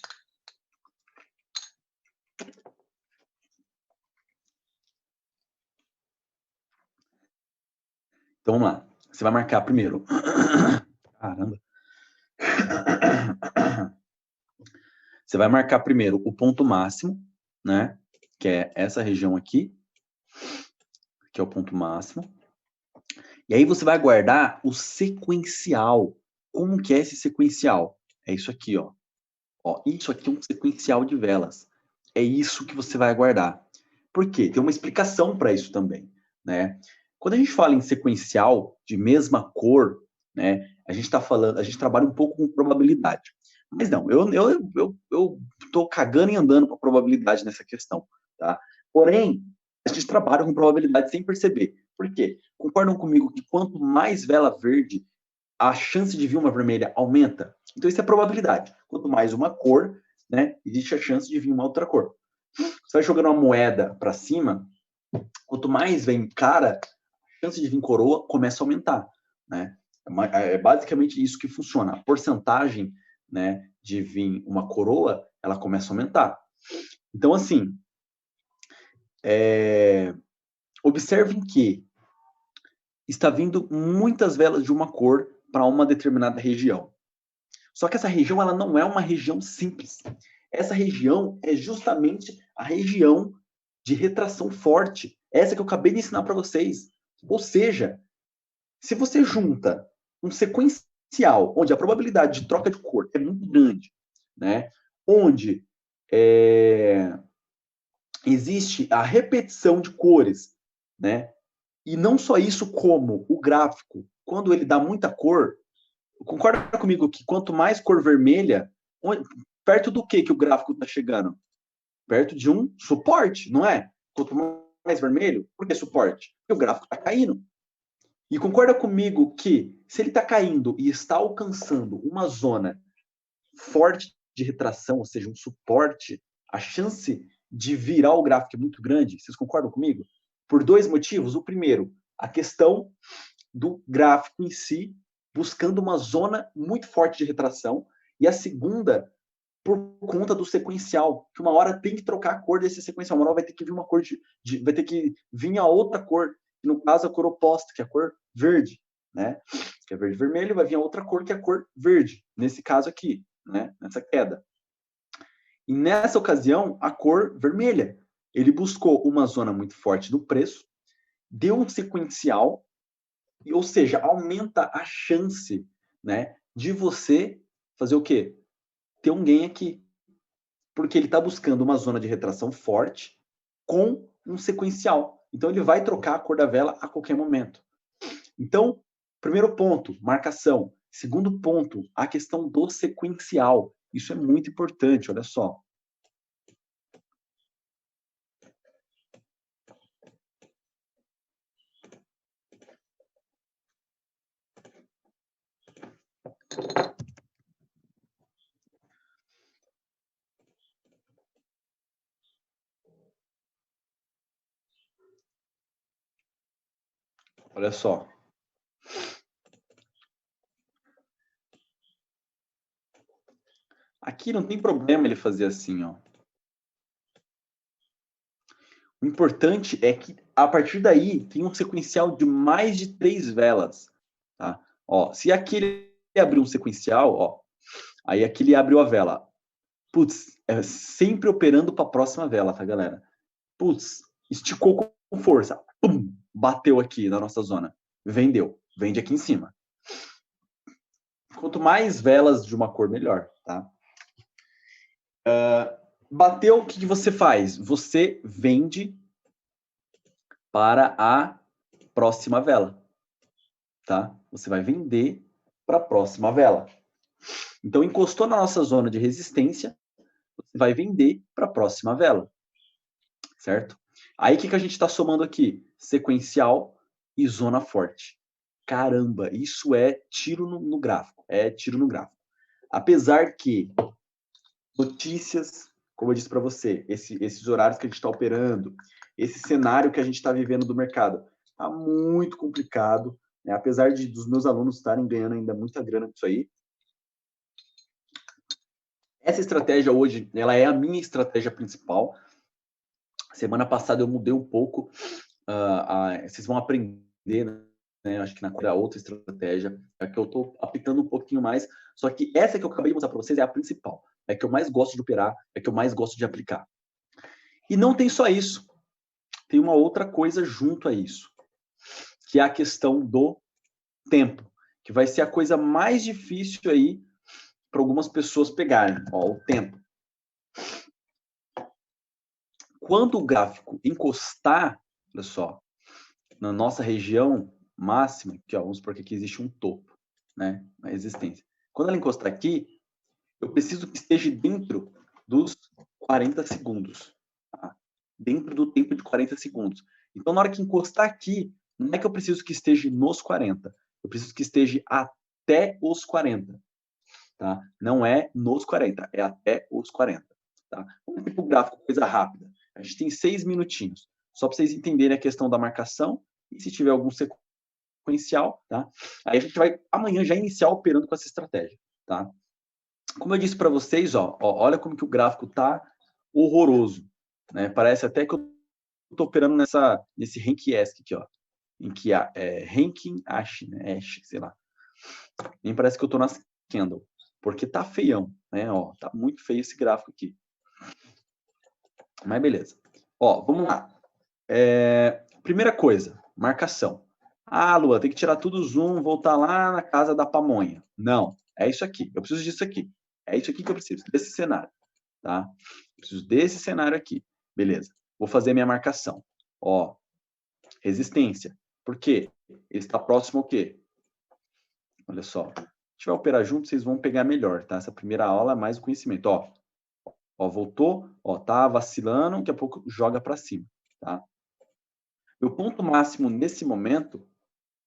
Então, vamos lá. Você vai marcar primeiro. Caramba. Você vai marcar primeiro o ponto máximo, né? Que é essa região aqui, que é o ponto máximo. E aí você vai guardar o sequencial. Como que é esse sequencial? É isso aqui, ó. Ó, isso aqui é um sequencial de velas. É isso que você vai guardar. Por quê? Tem uma explicação para isso também, né? Quando a gente fala em sequencial de mesma cor, né? A gente está falando, a gente trabalha um pouco com probabilidade. Mas não, eu tô cagando e andando com a probabilidade nessa questão, tá? Porém, a gente trabalha com probabilidade sem perceber. Por quê? Concordam comigo que quanto mais vela verde, a chance de vir uma vermelha aumenta? Então, isso é probabilidade. Quanto mais uma cor, né, existe a chance de vir uma outra cor. Você vai jogando uma moeda para cima, quanto mais vem cara, a chance de vir coroa começa a aumentar, né? É basicamente isso que funciona. A porcentagem, né, de vir uma coroa, ela começa a aumentar. Então, assim, observem que está vindo muitas velas de uma cor para uma determinada região. Só que essa região ela não é uma região simples. Essa região é justamente a região de retração forte. Essa que eu acabei de ensinar para vocês. Ou seja, se você junta um sequencial onde a probabilidade de troca de cor é muito grande, né? Onde existe a repetição de cores, né? E não só isso, como o gráfico, quando ele dá muita cor, concorda comigo que quanto mais cor vermelha, perto do que o gráfico está chegando? Perto de um suporte, não é? Quanto mais vermelho, por que suporte? Porque o gráfico está caindo. E concorda comigo que se ele está caindo e está alcançando uma zona forte de retração, ou seja, um suporte, a chance de virar o gráfico é muito grande. Vocês concordam comigo? Por dois motivos. O primeiro, a questão do gráfico em si, buscando uma zona muito forte de retração. E a segunda, por conta do sequencial, que uma hora tem que trocar a cor desse sequencial. Uma hora vai ter que vir uma cor vai ter que vir a outra cor, que no caso a cor oposta, que é a cor verde, né? Que é verde vermelho, vai vir a outra cor que é a cor verde, nesse caso aqui, né? Nessa queda. E nessa ocasião, a cor vermelha. Ele buscou uma zona muito forte no preço, deu um sequencial, ou seja, aumenta a chance, né, de você fazer o quê? Ter um gain aqui. Porque ele está buscando uma zona de retração forte com um sequencial. Então, ele vai trocar a cor da vela a qualquer momento. Então, primeiro ponto, marcação. Segundo ponto, a questão do sequencial. Isso é muito importante, olha só. Olha só. Aqui não tem problema ele fazer assim, ó. O importante é que, a partir daí, tem um sequencial de mais de 3 velas. Tá? Ó, se aqui ele abrir um sequencial, ó, aí aqui ele abriu a vela. Putz, é sempre operando para a próxima vela, tá, galera? Putz, esticou com força. Pum, bateu aqui na nossa zona. Vendeu. Vende aqui em cima. Quanto mais velas de uma cor, melhor, tá? Bateu, o que você faz? Você vende para a próxima vela, tá? Você vai vender para a próxima vela. Então, encostou na nossa zona de resistência, você vai vender para a próxima vela, certo? Aí, o que a gente está somando aqui? Sequencial e zona forte. Caramba, isso é tiro no gráfico. É tiro no gráfico. Apesar que notícias, como eu disse para você, esses horários que a gente está operando, esse cenário que a gente está vivendo do mercado, está muito complicado, né? Apesar dos meus alunos estarem ganhando ainda muita grana com isso aí. Essa estratégia hoje, ela é a minha estratégia principal. Semana passada eu mudei um pouco, vocês vão aprender, né? Acho que na cor é outra estratégia, é que eu estou aplicando um pouquinho mais, só que essa que eu acabei de mostrar para vocês é a principal, é que eu mais gosto de operar, é que eu mais gosto de aplicar. E não tem só isso, tem uma outra coisa junto a isso, que é a questão do tempo, que vai ser a coisa mais difícil aí para algumas pessoas pegarem, ó, o tempo. Quando o gráfico encostar, olha só, na nossa região máxima, que ó, vamos supor que aqui existe um topo, né, uma resistência. Quando ela encostar aqui, eu preciso que esteja dentro dos 40 segundos. Tá? Dentro do tempo de 40 segundos. Então, na hora que encostar aqui, não é que eu preciso que esteja nos 40. Eu preciso que esteja até os 40. Tá? Não é nos 40, é até os 40. Tá? Vamos ver o gráfico, coisa rápida. A gente tem 6 minutinhos. Só para vocês entenderem a questão da marcação e se tiver algum sequencial, tá? Aí a gente vai amanhã já iniciar operando com essa estratégia, tá? Como eu disse para vocês, ó, olha como que o gráfico tá horroroso, né? Parece até que eu tô operando nesse Rank-esque aqui, ó, em que Ranking Ash, né? Ash, sei lá. Nem parece que eu tô nas Candle, porque tá feião, né? Ó, tá muito feio esse gráfico aqui. Mas beleza. Ó, vamos lá. Primeira coisa, marcação. Ah, Lua, tem que tirar tudo o zoom, voltar lá na casa da pamonha. Não, é isso aqui. Eu preciso disso aqui. É isso aqui que eu preciso, desse cenário, tá? Eu preciso desse cenário aqui. Beleza. Vou fazer minha marcação. Ó, resistência. Por quê? Ele está próximo ao quê? Olha só. Se a gente vai operar junto, vocês vão pegar melhor, tá? Essa primeira aula é mais o conhecimento. Ó, voltou, ó, tá vacilando, daqui a pouco joga para cima, tá? Meu ponto máximo nesse momento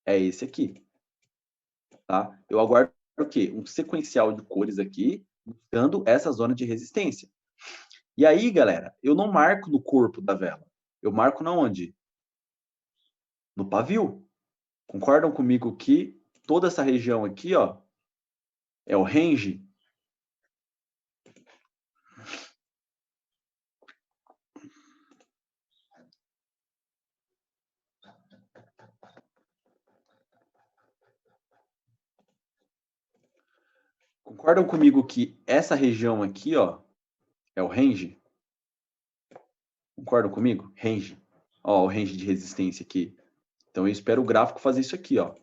é esse aqui, tá? Eu aguardo o quê? Um sequencial de cores aqui, buscando essa zona de resistência. E aí, galera, eu não marco no corpo da vela. Eu marco na onde? No pavio. Concordam comigo que toda essa região aqui, ó, é o range? Concordam comigo que essa região aqui, ó, é o range? Concordam comigo? Range. Ó, o range de resistência aqui. Então, eu espero o gráfico fazer isso aqui, ó.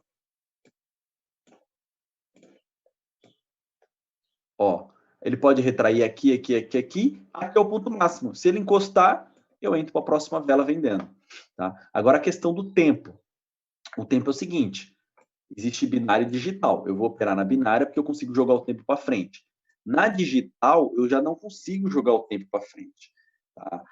Ó, ele pode retrair aqui, aqui, aqui, aqui, até o ponto máximo. Se ele encostar, eu entro para a próxima vela vendendo. Tá? Agora, a questão do tempo. O tempo é o seguinte, existe binário e digital. Eu vou operar na binária porque eu consigo jogar o tempo para frente. Na digital, eu já não consigo jogar o tempo para frente. Tá?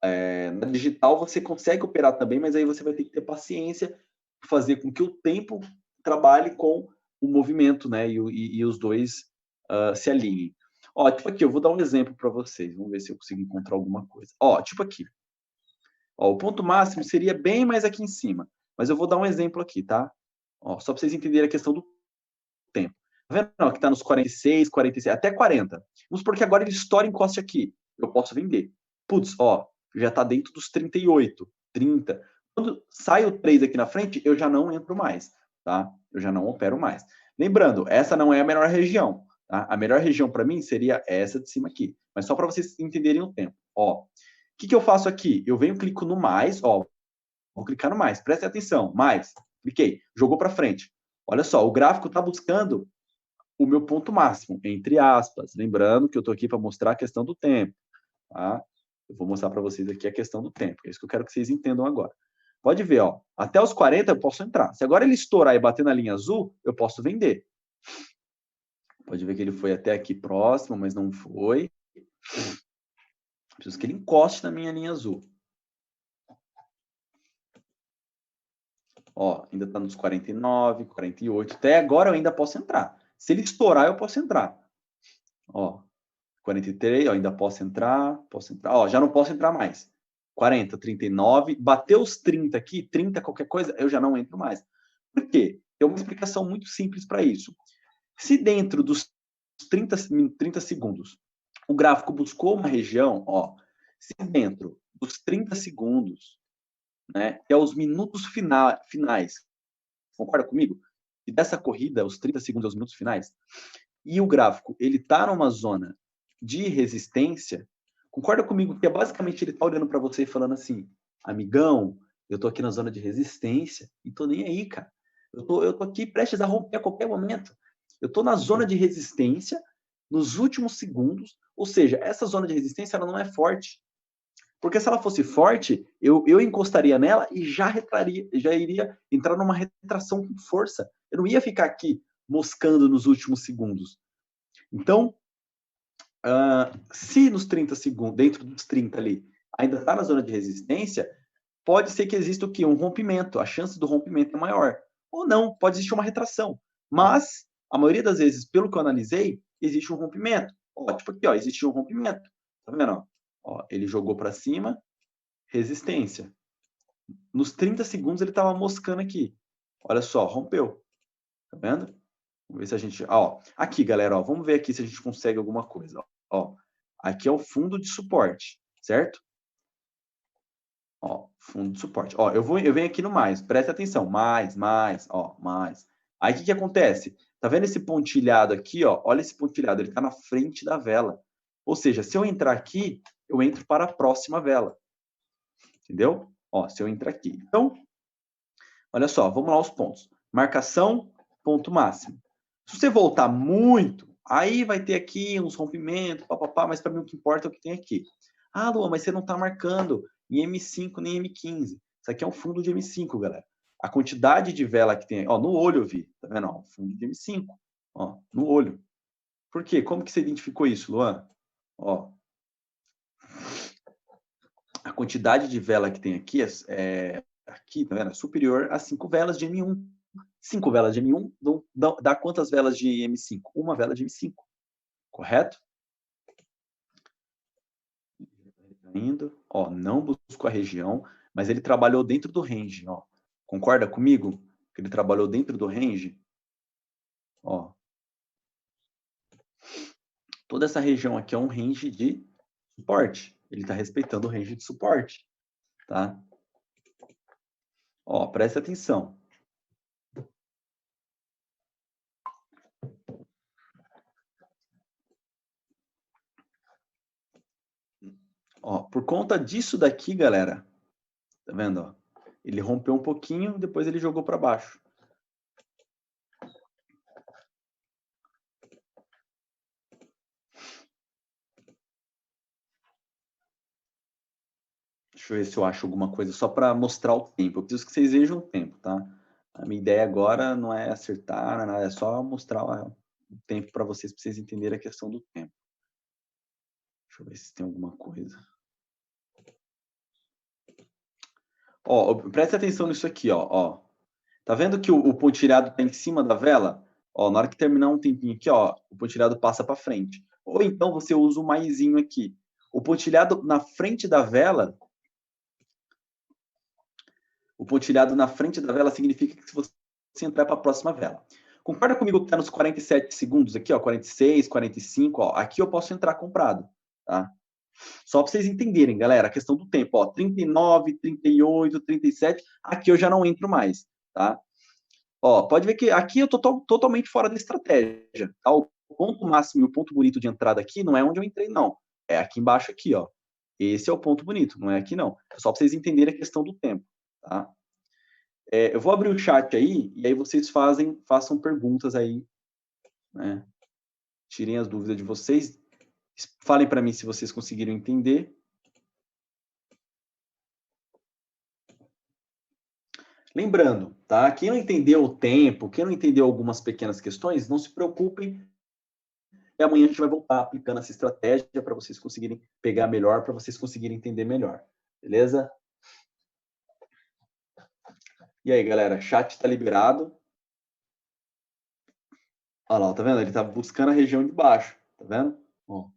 Na digital, você consegue operar também, mas aí você vai ter que ter paciência, fazer com que o tempo trabalhe com o movimento, né? E os dois se alinhem. Ó, tipo aqui, eu vou dar um exemplo para vocês. Vamos ver se eu consigo encontrar alguma coisa. Ó, tipo aqui. Ó, o ponto máximo seria bem mais aqui em cima. Mas eu vou dar um exemplo aqui, tá? Ó, só para vocês entenderem a questão do tempo. Tá vendo? Ó, que está nos 46, 46, até 40. Vamos supor que agora ele estoura e encoste aqui. Eu posso vender. Putz, ó, já está dentro dos 38, 30. Quando sai o 3 aqui na frente, eu já não entro mais, tá? Eu já não opero mais. Lembrando, essa não é a melhor região, tá? A melhor região para mim seria essa de cima aqui. Mas só para vocês entenderem o tempo. Ó, o que eu faço aqui? Eu venho, clico no mais, ó, vou clicar no mais, prestem atenção, mais, cliquei, jogou para frente. Olha só, o gráfico está buscando o meu ponto máximo, entre aspas. Lembrando que eu estou aqui para mostrar a questão do tempo. Tá? Eu vou mostrar para vocês aqui a questão do tempo. É isso que eu quero que vocês entendam agora. Pode ver, ó, até os 40 eu posso entrar. Se agora ele estourar e bater na linha azul, eu posso vender. Pode ver que ele foi até aqui próximo, mas não foi. Preciso que ele encoste na minha linha azul. Ó, ainda está nos 49, 48. Até agora eu ainda posso entrar. Se ele estourar, eu posso entrar. Ó, 43, ó, ainda posso entrar, posso entrar. Ó, já não posso entrar mais. 40, 39, bateu os 30 aqui, 30 qualquer coisa, eu já não entro mais. Por quê? Tem uma explicação muito simples para isso. Se dentro dos 30 segundos o gráfico buscou uma região, ó, se dentro dos 30 segundos, né, que é os minutos finais, concorda comigo? E dessa corrida, os 30 segundos aos minutos finais, e o gráfico ele está numa zona de resistência, concorda comigo que é basicamente ele está olhando para você e falando assim, amigão, eu tô aqui na zona de resistência e tô nem aí, cara. Eu tô aqui prestes a romper a qualquer momento. Eu tô na zona de resistência nos últimos segundos, ou seja, essa zona de resistência ela não é forte. Porque se ela fosse forte, eu encostaria nela e já iria entrar numa retração com força. Eu não ia ficar aqui moscando nos últimos segundos. Então, se nos 30 segundos, dentro dos 30 ali, ainda está na zona de resistência, pode ser que exista o quê? Um rompimento. A chance do rompimento é maior. Ou não, pode existir uma retração. Mas, a maioria das vezes, pelo que eu analisei, existe um rompimento. Ó, tipo aqui, ó, existe um rompimento. Tá vendo? Ó, ele jogou para cima, resistência. Nos 30 segundos ele estava moscando aqui. Olha só, rompeu. Tá vendo? Vamos ver se a gente... Ó, aqui, galera, ó, vamos ver aqui se a gente consegue alguma coisa. Ó, aqui é o fundo de suporte, certo? Ó, fundo de suporte. Ó, eu venho aqui no mais, presta atenção. Mais, ó, mais. Aí, o que que acontece? Tá vendo esse pontilhado aqui, ó? Olha esse pontilhado, ele tá na frente da vela. Ou seja, se eu entrar aqui, eu entro para a próxima vela. Entendeu? Ó, se eu entrar aqui. Então, olha só, vamos lá aos pontos. Marcação, ponto máximo. Se você voltar muito, aí vai ter aqui uns rompimentos, papapá, mas para mim o que importa é o que tem aqui. Ah, Luan, mas você não está marcando em M5 nem M15. Isso aqui é um fundo de M5, galera. A quantidade de vela que tem, ó, no olho eu vi, tá vendo? Ó, fundo de M5, ó, no olho. Por quê? Como que você identificou isso, Luan? Ó, a quantidade de vela que tem aqui aqui, tá vendo? É superior a 5 velas de M1. 5 velas de M1 dá quantas velas de M5? Uma vela de M5, correto? Indo, ó, não buscou a região, mas ele trabalhou dentro do range, ó. Concorda comigo? Que ele trabalhou dentro do range? Ó, toda essa região aqui é um range de suporte. Ele está respeitando o range de suporte, tá? Ó, presta atenção. Ó, por conta disso daqui, galera, tá vendo, ó? Ele rompeu um pouquinho, depois ele jogou para baixo. Deixa eu ver se eu acho alguma coisa só para mostrar o tempo. Eu preciso que vocês vejam o tempo, tá? A minha ideia agora não é acertar, não é nada, é só mostrar o tempo para vocês entenderem a questão do tempo. Deixa eu ver se tem alguma coisa. Ó, presta atenção nisso aqui, ó. Tá vendo que o pontilhado tá em cima da vela? Ó, na hora que terminar um tempinho aqui, ó, o pontilhado passa para frente. Ou então você usa o maisinho aqui. O pontilhado na frente da vela, significa que se você entrar para a próxima vela. Concorda comigo que está nos 47 segundos aqui, ó, 46, 45, ó, aqui eu posso entrar comprado, tá? Só para vocês entenderem, galera, a questão do tempo, ó, 39, 38, 37, aqui eu já não entro mais, tá? Ó, pode ver que aqui eu tô totalmente fora da estratégia, tá? O ponto máximo e o ponto bonito de entrada aqui não é onde eu entrei, não. É aqui embaixo aqui, ó. Esse é o ponto bonito, não é aqui não. É só para vocês entenderem a questão do tempo, tá? Eu vou abrir o chat aí, e aí vocês façam perguntas aí, né? Tirem as dúvidas de vocês. Falem para mim se vocês conseguiram entender. Lembrando, tá? Quem não entendeu o tempo, quem não entendeu algumas pequenas questões, não se preocupem. E amanhã a gente vai voltar aplicando essa estratégia para vocês conseguirem pegar melhor, para vocês conseguirem entender melhor. Beleza? E aí, galera, chat está liberado. Olha lá, tá vendo? Ele está buscando a região de baixo, tá vendo? Ó.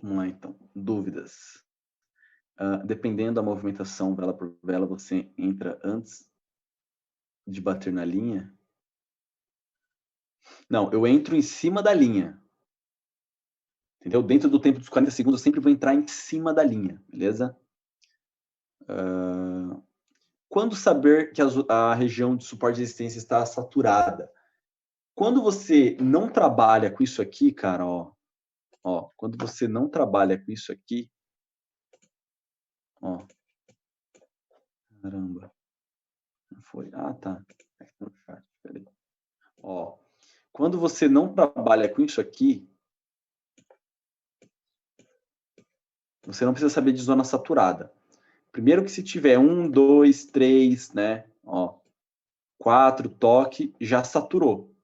Vamos lá, então. Dúvidas. Dependendo da movimentação vela por vela, você entra antes de bater na linha? Não, eu entro em cima da linha. Entendeu? Dentro do tempo dos 40 segundos, eu sempre vou entrar em cima da linha, beleza? Quando saber que a região de suporte de resistência está saturada? Quando você não trabalha com isso aqui, cara, ó, quando você não trabalha com isso aqui, ó, caramba, não foi? Ah, tá. Aqui tá no chat, peraí. Ó, quando você não trabalha com isso aqui, você não precisa saber de zona saturada. Primeiro que se tiver 1, 2, 3, né, ó, 4 toque, já saturou.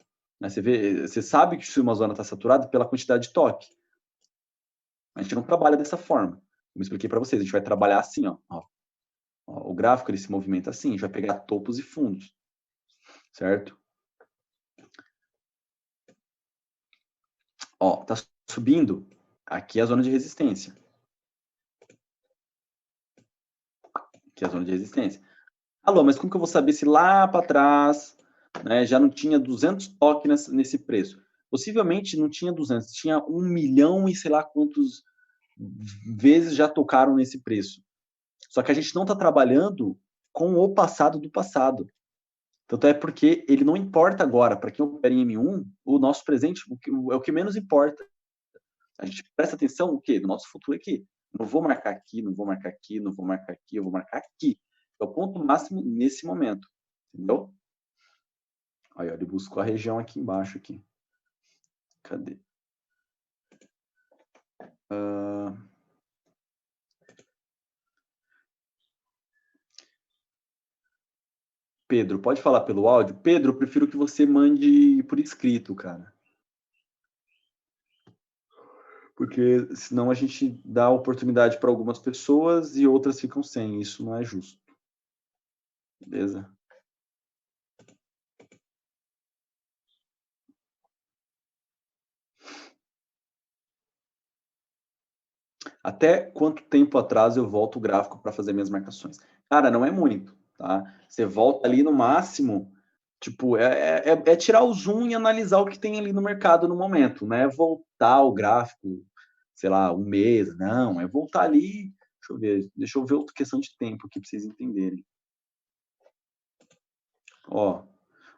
Né? Você sabe que se uma zona está saturada pela quantidade de toque. A gente não trabalha dessa forma. Como eu expliquei para vocês, a gente vai trabalhar assim, ó. O gráfico ele se movimenta assim, a gente vai pegar topos e fundos, certo? Ó, tá subindo, aqui é a zona de resistência. Aqui é a zona de resistência. Alô, mas como que eu vou saber se lá para trás, né, já não tinha 200 toques nesse preço? Possivelmente não tinha 200, tinha 1 milhão e sei lá quantos vezes já tocaram nesse preço. Só que a gente não está trabalhando com o passado do passado. Tanto é porque ele não importa agora. Para quem opera em M1, o nosso presente é o que menos importa. A gente presta atenção no quê? No nosso futuro aqui. Não vou marcar aqui, não vou marcar aqui, não vou marcar aqui, eu vou marcar aqui. É o ponto máximo nesse momento. Entendeu? Aí, ó, ele buscou a região aqui embaixo. Aqui. Cadê? Pedro, pode falar pelo áudio? Pedro, eu prefiro que você mande por escrito, cara. Porque senão a gente dá oportunidade para algumas pessoas e outras ficam sem. Isso não é justo. Beleza? Até quanto tempo atrás eu volto o gráfico para fazer minhas marcações? Cara, não é muito, tá? Você volta ali no máximo, tipo, é tirar o zoom e analisar o que tem ali no mercado no momento, não é voltar o gráfico, sei lá, um mês, não, é voltar ali, deixa eu ver outra questão de tempo aqui para vocês entenderem. Ó,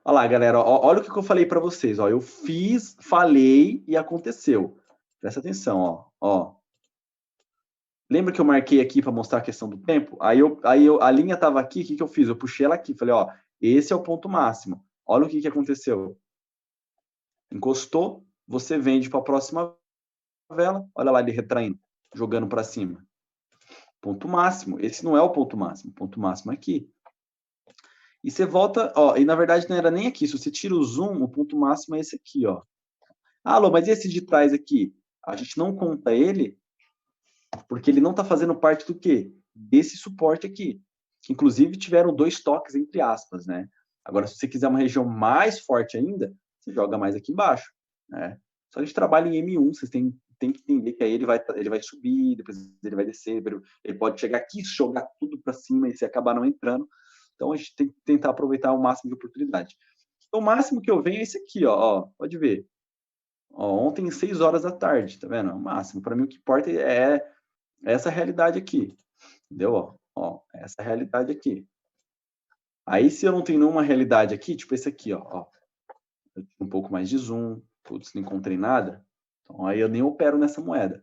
olha lá, galera, ó, olha o que eu falei para vocês, ó, eu fiz, falei e aconteceu. Presta atenção, ó. Lembra que eu marquei aqui para mostrar a questão do tempo? A linha estava aqui, o que eu fiz? Eu puxei ela aqui, falei, ó, esse é o ponto máximo. Olha o que aconteceu. Encostou, você vende para a próxima vela, olha lá ele retraindo, jogando para cima. Ponto máximo. Esse não é o ponto máximo. O ponto máximo é aqui. E você volta, ó, e na verdade não era nem aqui. Se você tira o zoom, o ponto máximo é esse aqui, ó. Ah, Alô, mas e esse de trás aqui? A gente não conta ele porque ele não está fazendo parte do quê? Desse suporte aqui. Que inclusive tiveram 2 toques entre aspas, né? Agora, se você quiser uma região mais forte ainda, você joga mais aqui embaixo, né? Só a gente trabalha em M1, vocês têm que entender que aí ele vai subir, depois ele vai descer, ele pode chegar aqui, jogar tudo para cima e você acabar não entrando. Então a gente tem que tentar aproveitar o máximo de oportunidade. Então, o máximo que eu venho é esse aqui, ó, pode ver. Ó, ontem, 6 horas da tarde, tá vendo? O máximo. Para mim, o que importa é essa realidade aqui. Entendeu? Ó, essa realidade aqui. Aí, se eu não tenho nenhuma realidade aqui, tipo esse aqui, ó. Um pouco mais de zoom. Putz, não encontrei nada. Então, aí eu nem opero nessa moeda.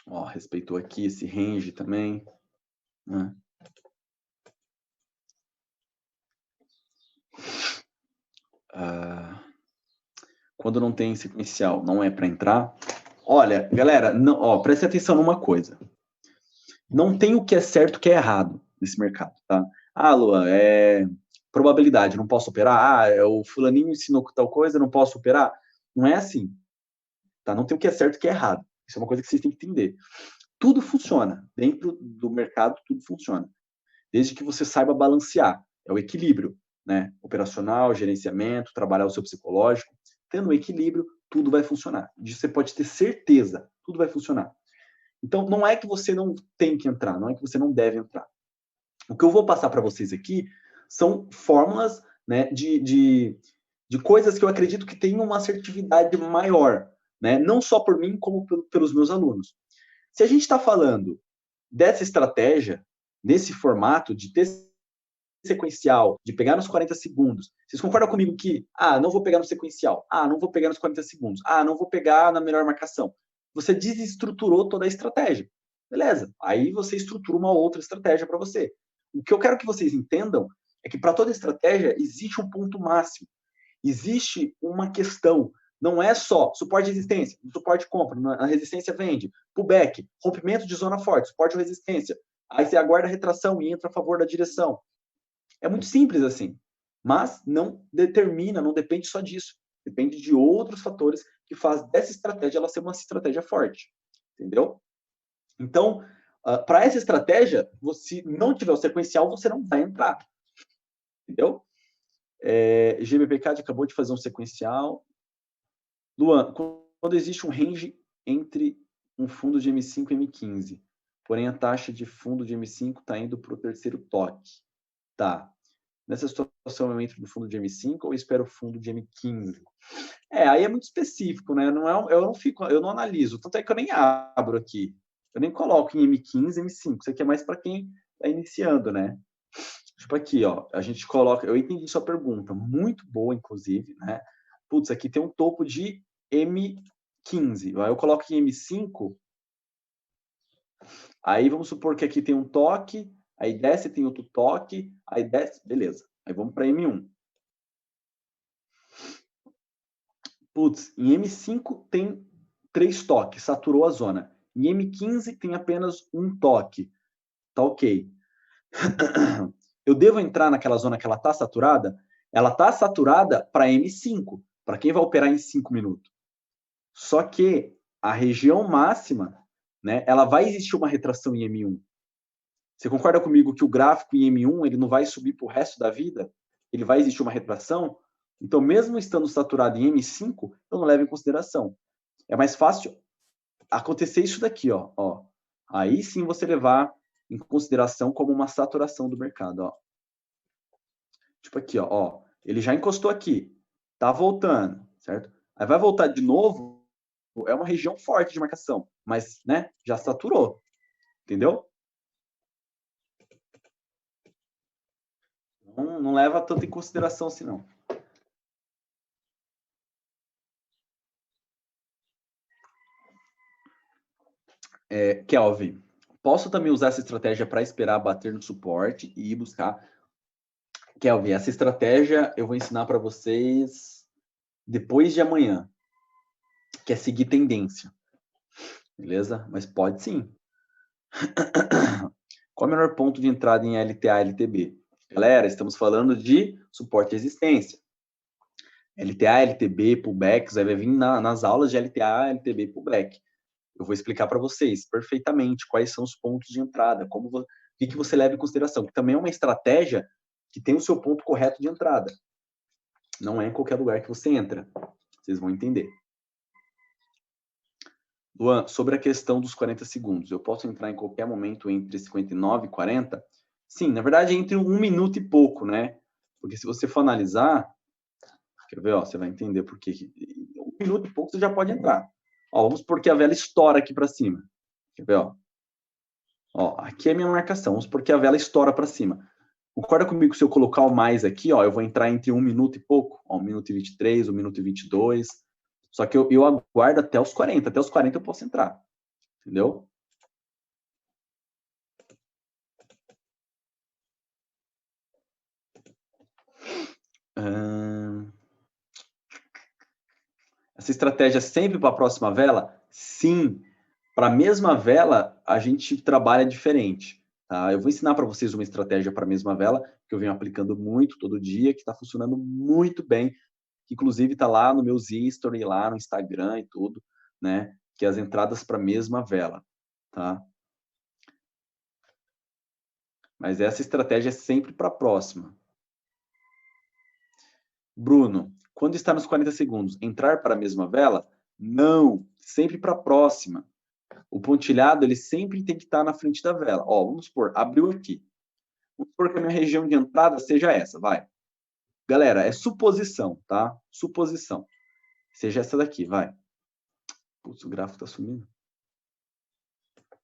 Ó, respeitou aqui esse range também. Né? Quando não tem sequencial, não é para entrar. Olha, galera, não, ó, preste atenção numa coisa. Não tem o que é certo e o que é errado nesse mercado, tá? Ah, Luan, probabilidade, não posso operar? Ah, o fulaninho ensinou tal coisa, não posso operar? Não é assim, tá? Não tem o que é certo e o que é errado. Isso é uma coisa que vocês têm que entender. Tudo funciona. Dentro do mercado, tudo funciona. Desde que você saiba balancear. É o equilíbrio, né? Operacional, gerenciamento, trabalhar o seu psicológico. Tendo um equilíbrio, tudo vai funcionar. Disso você pode ter certeza. Tudo vai funcionar. Então, não é que você não tem que entrar, não é que você não deve entrar. O que eu vou passar para vocês aqui são fórmulas, né, de coisas que eu acredito que tenham uma assertividade maior, né? Não só por mim, como pelos meus alunos. Se a gente está falando dessa estratégia, nesse formato de ter sequencial, de pegar nos 40 segundos, vocês concordam comigo que, não vou pegar no sequencial, não vou pegar nos 40 segundos, não vou pegar na melhor marcação. Você desestruturou toda a estratégia. Beleza, aí você estrutura uma outra estratégia para você. O que eu quero que vocês entendam é que para toda estratégia existe um ponto máximo. Existe uma questão. Não é só suporte de resistência, suporte compra, a resistência vende, pullback, rompimento de zona forte, suporte ou resistência. Aí você aguarda a retração e entra a favor da direção. É muito simples assim, mas não determina, não depende só disso. Depende de outros fatores que faz dessa estratégia ela ser uma estratégia forte, entendeu? Então, para essa estratégia, se não tiver o sequencial, você não vai entrar, entendeu? GBPCAD acabou de fazer um sequencial. Luan, quando existe um range entre um fundo de M5 e M15, porém a taxa de fundo de M5 está indo para o terceiro toque, tá? Nessa situação eu entro no fundo de M5 ou espero o fundo de M15? Aí é muito específico, né? Eu não analiso, tanto é que eu nem abro aqui. Eu nem coloco em M15, M5. Isso aqui é mais para quem está iniciando, né? Tipo aqui, ó, a gente coloca. Eu entendi sua pergunta, muito boa, inclusive, né? Putz, aqui tem um topo de M15. Aí eu coloco em M5. Aí vamos supor que aqui tem um toque, aí desce, tem outro toque, aí desce, beleza. Aí vamos para M1. Putz, em M5 tem 3 toques, saturou a zona. Em M15 tem apenas um toque. Tá ok. Eu devo entrar naquela zona que ela está saturada? Ela está saturada para M5, para quem vai operar em 5 minutos. Só que a região máxima, né, ela vai existir uma retração em M1. Você concorda comigo que o gráfico em M1 ele não vai subir para o resto da vida? Ele vai existir uma retração? Então, mesmo estando saturado em M5, eu não levo em consideração. É mais fácil acontecer isso daqui, ó. Aí sim você levar em consideração como uma saturação do mercado, ó. Tipo aqui, ó. Ele já encostou aqui, tá voltando, certo? Aí vai voltar de novo, é uma região forte de marcação, mas, né, já saturou, entendeu? Não leva tanto em consideração assim, não. Kelvin, posso também usar essa estratégia para esperar bater no suporte e ir buscar. Kelvin, essa estratégia eu vou ensinar para vocês depois de amanhã, que é seguir tendência. Beleza? Mas pode sim. Qual é o menor ponto de entrada em LTA e LTB? Galera, estamos falando de suporte e resistência. LTA, LTB, pullbacks, vai vir nas aulas de LTA, LTB e pullback. Eu vou explicar para vocês perfeitamente quais são os pontos de entrada, o que você leva em consideração, que também é uma estratégia que tem o seu ponto correto de entrada. Não é em qualquer lugar que você entra. Vocês vão entender. Luan, sobre a questão dos 40 segundos, eu posso entrar em qualquer momento entre 59 e 40? Sim, na verdade, entre 1 minuto e pouco, né? Porque se você for analisar, quer ver, ó, você vai entender por que 1 minuto e pouco você já pode entrar. Ó, vamos supor que a vela estoura aqui para cima. Quer ver, ó? Ó, aqui é a minha marcação, vamos supor que a vela estoura para cima. Concorda comigo que se eu colocar o mais aqui, ó, eu vou entrar entre 1 minuto e pouco? Ó, 1 minuto e 23, 1 minuto e 22. Só que eu aguardo até os 40. Até os 40 eu posso entrar. Entendeu? Essa estratégia sempre para a próxima vela? Sim. Para a mesma vela, a gente trabalha diferente. Tá? Eu vou ensinar para vocês uma estratégia para a mesma vela, que eu venho aplicando muito todo dia, que está funcionando muito bem, que inclusive está lá no meu history, lá no Instagram e tudo, né? Que é as entradas para a mesma vela. Tá? Mas essa estratégia é sempre para a próxima. Bruno, quando está nos 40 segundos, entrar para a mesma vela? Não, sempre para a próxima. O pontilhado, ele sempre tem que estar na frente da vela. Ó, vamos supor, abriu aqui. Vamos supor que a minha região de entrada seja essa, vai. Galera, é suposição, tá? Suposição. Seja essa daqui, vai. Putz, o gráfico tá sumindo.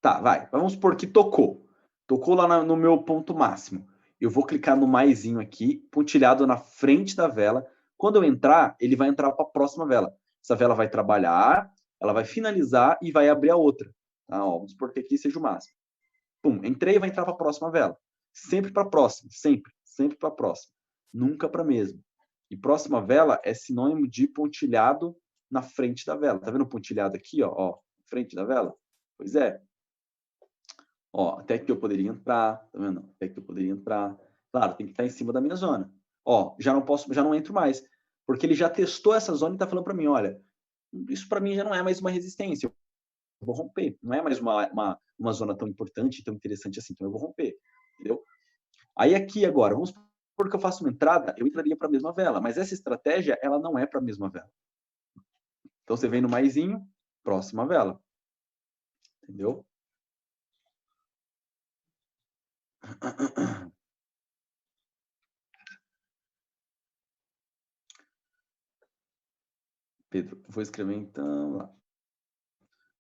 Tá, vai. Vamos supor que tocou. Tocou lá no meu ponto máximo. Eu vou clicar no maisinho aqui, pontilhado na frente da vela. Quando eu entrar, ele vai entrar para a próxima vela. Essa vela vai trabalhar, ela vai finalizar e vai abrir a outra. Tá? Ó, vamos supor que aqui seja o máximo. Pum, entrei e vai entrar para a próxima vela. Sempre para a próxima, sempre para a próxima. Nunca para a mesma. E próxima vela é sinônimo de pontilhado na frente da vela. Tá vendo o pontilhado aqui, ó, frente da vela? Pois é. Ó, até que eu poderia entrar, tá vendo? Até que eu poderia entrar. Claro, tem que estar em cima da minha zona. Ó, já não entro mais, porque ele já testou essa zona e está falando para mim, olha, isso para mim já não é mais uma resistência. Eu vou romper. Não é mais uma zona tão importante, tão interessante assim. Então eu vou romper, entendeu? Aí aqui agora, vamos supor que eu faço uma entrada, eu entraria para a mesma vela, mas essa estratégia, ela não é para a mesma vela. Então você vem no maisinho, próxima vela. Entendeu? Pedro, vou escrever então lá.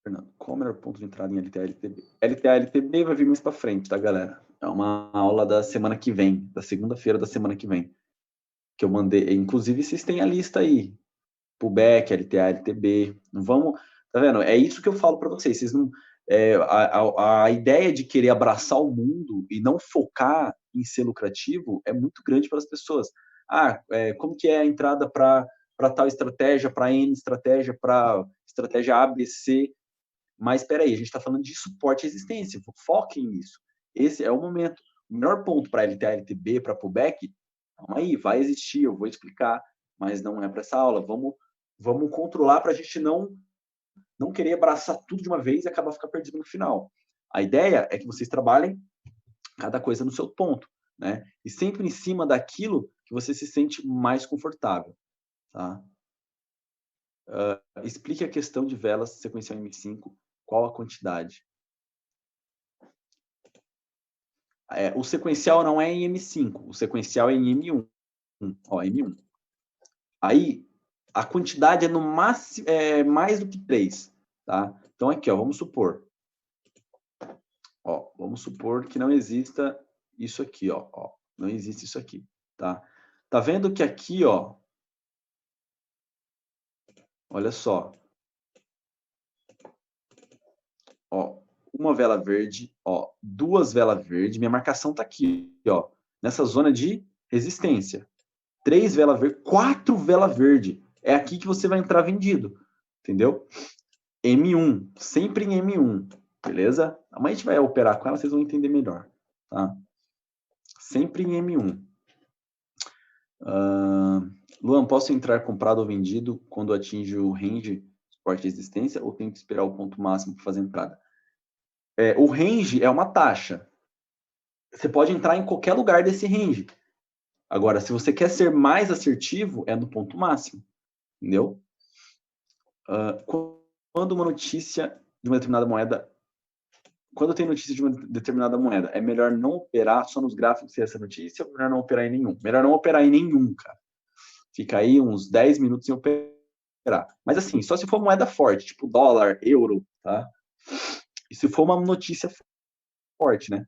Fernando, qual o melhor ponto de entrada em LTA LTB? LTA LTB vai vir mais para frente, tá, galera? É uma aula da semana que vem, da segunda-feira da semana que vem, que eu mandei. Inclusive, vocês têm a lista aí. Pullback, LTA, LTB. Não vamos. Tá vendo? É isso que eu falo para vocês. Vocês não. A ideia de querer abraçar o mundo e não focar em ser lucrativo é muito grande para as pessoas. Como que é a entrada para tal estratégia, para N estratégia, para estratégia A, B, C. Mas espera aí, a gente está falando de suporte e resistência. Foquem nisso. Esse é o momento. O melhor ponto para LTA, LTB, para pullback, calma aí, vai existir, eu vou explicar, mas não é para essa aula. Vamos controlar para a gente não querer abraçar tudo de uma vez e acabar ficando perdido no final. A ideia é que vocês trabalhem cada coisa no seu ponto, né? E sempre em cima daquilo que você se sente mais confortável, tá? Explique a questão de velas sequencial M5, qual a quantidade? O sequencial não é em M5, o sequencial é em M1. Ó, M1. Aí, a quantidade é no máximo mais do que 3, tá? Então, aqui, ó, vamos supor. Ó, vamos supor que não exista isso aqui, ó. Não existe isso aqui. tá? Tá vendo que aqui, ó, olha só, ó, uma vela verde, ó, duas velas verdes, minha marcação tá aqui, ó, nessa zona de resistência. 3 velas verdes, 4 velas verdes. É aqui que você vai entrar vendido, entendeu? M1, sempre em M1, beleza? Amanhã a gente vai operar com ela, vocês vão entender melhor, tá? Sempre em M1. Luan, posso entrar comprado ou vendido quando atinge o range suporte de resistência ou tenho que esperar o ponto máximo para fazer entrada? O range é uma taxa. Você pode entrar em qualquer lugar desse range. Agora, se você quer ser mais assertivo, é no ponto máximo, entendeu? Quando uma notícia de uma determinada moeda, quando tem notícia de uma determinada moeda, é melhor não operar só nos gráficos se essa notícia ou melhor não operar em nenhum? Melhor não operar em nenhum, cara. Fica aí uns 10 minutos sem operar. Mas assim, só se for moeda forte, tipo dólar, euro, tá? E se for uma notícia forte, né?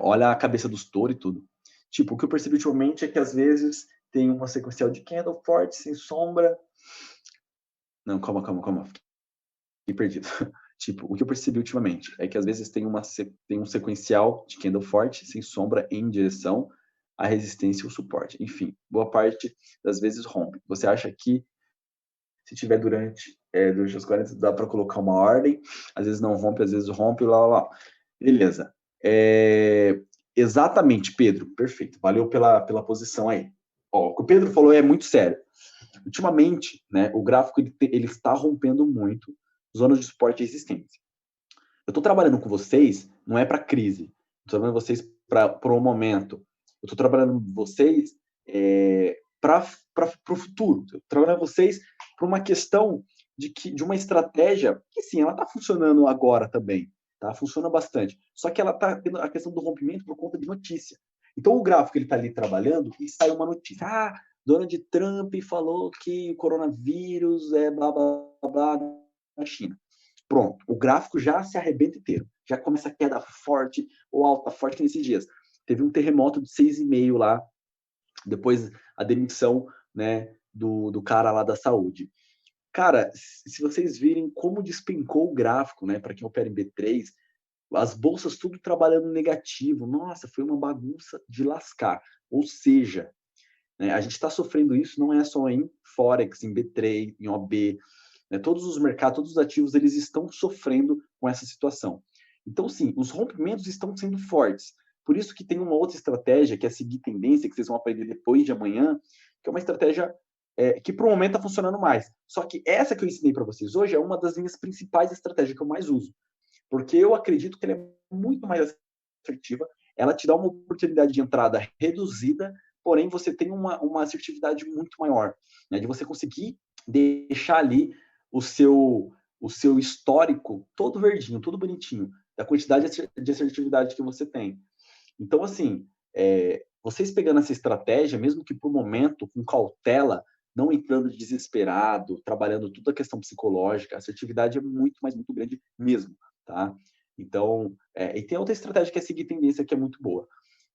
Olha a cabeça dos touros e tudo. Tipo, o que eu percebi ultimamente é que às vezes tem uma sequencial de candle forte, sem sombra. Não, calma. Fiquei perdido. Tipo, o que eu percebi ultimamente é que às vezes tem um sequencial de candle forte, sem sombra, em direção à resistência e o suporte. Enfim, boa parte das vezes rompe. Você acha que se tiver durante os 40, dá para colocar uma ordem, às vezes não rompe, às vezes rompe, lá. Beleza. Exatamente, Pedro, perfeito. Valeu pela posição aí. Ó, o que o Pedro falou é muito sério. Ultimamente, né, o gráfico ele está rompendo muito zonas de suporte existentes. Eu estou trabalhando com vocês, não é para crise. Estou trabalhando com vocês para um momento. Eu estou trabalhando com vocês para o futuro. Estou trabalhando com vocês para uma questão de uma estratégia que, sim, ela está funcionando agora também. Tá? Funciona bastante. Só que ela está tendo a questão do rompimento por conta de notícia. Então, o gráfico ele está ali trabalhando e sai uma notícia. Donald Trump falou que o coronavírus é blá, blá, blá na China. Pronto, o gráfico já se arrebenta inteiro. Já começa a queda forte ou alta forte nesses dias. Teve um terremoto de 6,5 lá, depois a demissão, né, do cara lá da saúde. Cara, se vocês virem como despencou o gráfico, né, para quem opera em B3, as bolsas tudo trabalhando negativo. Nossa, foi uma bagunça de lascar. Ou seja, né, a gente está sofrendo isso não é só em Forex, em B3, em OB, né, todos os mercados, todos os ativos, eles estão sofrendo com essa situação. Então, sim, os rompimentos estão sendo fortes. Por isso que tem uma outra estratégia, que é seguir tendência, que vocês vão aprender depois de amanhã, que é uma estratégia que, para o momento, está funcionando mais. Só que essa que eu ensinei para vocês hoje é uma das minhas principais estratégias que eu mais uso. Porque eu acredito que ela é muito mais assertiva, ela te dá uma oportunidade de entrada reduzida, porém você tem uma assertividade muito maior, né, de você conseguir deixar ali o seu histórico todo verdinho, todo bonitinho, da quantidade de assertividade que você tem. Então, assim, vocês pegando essa estratégia, mesmo que por momento, com cautela, não entrando desesperado, trabalhando toda a questão psicológica, a assertividade é muito, mas muito grande mesmo, tá? Então, e tem outra estratégia que é seguir tendência, que é muito boa.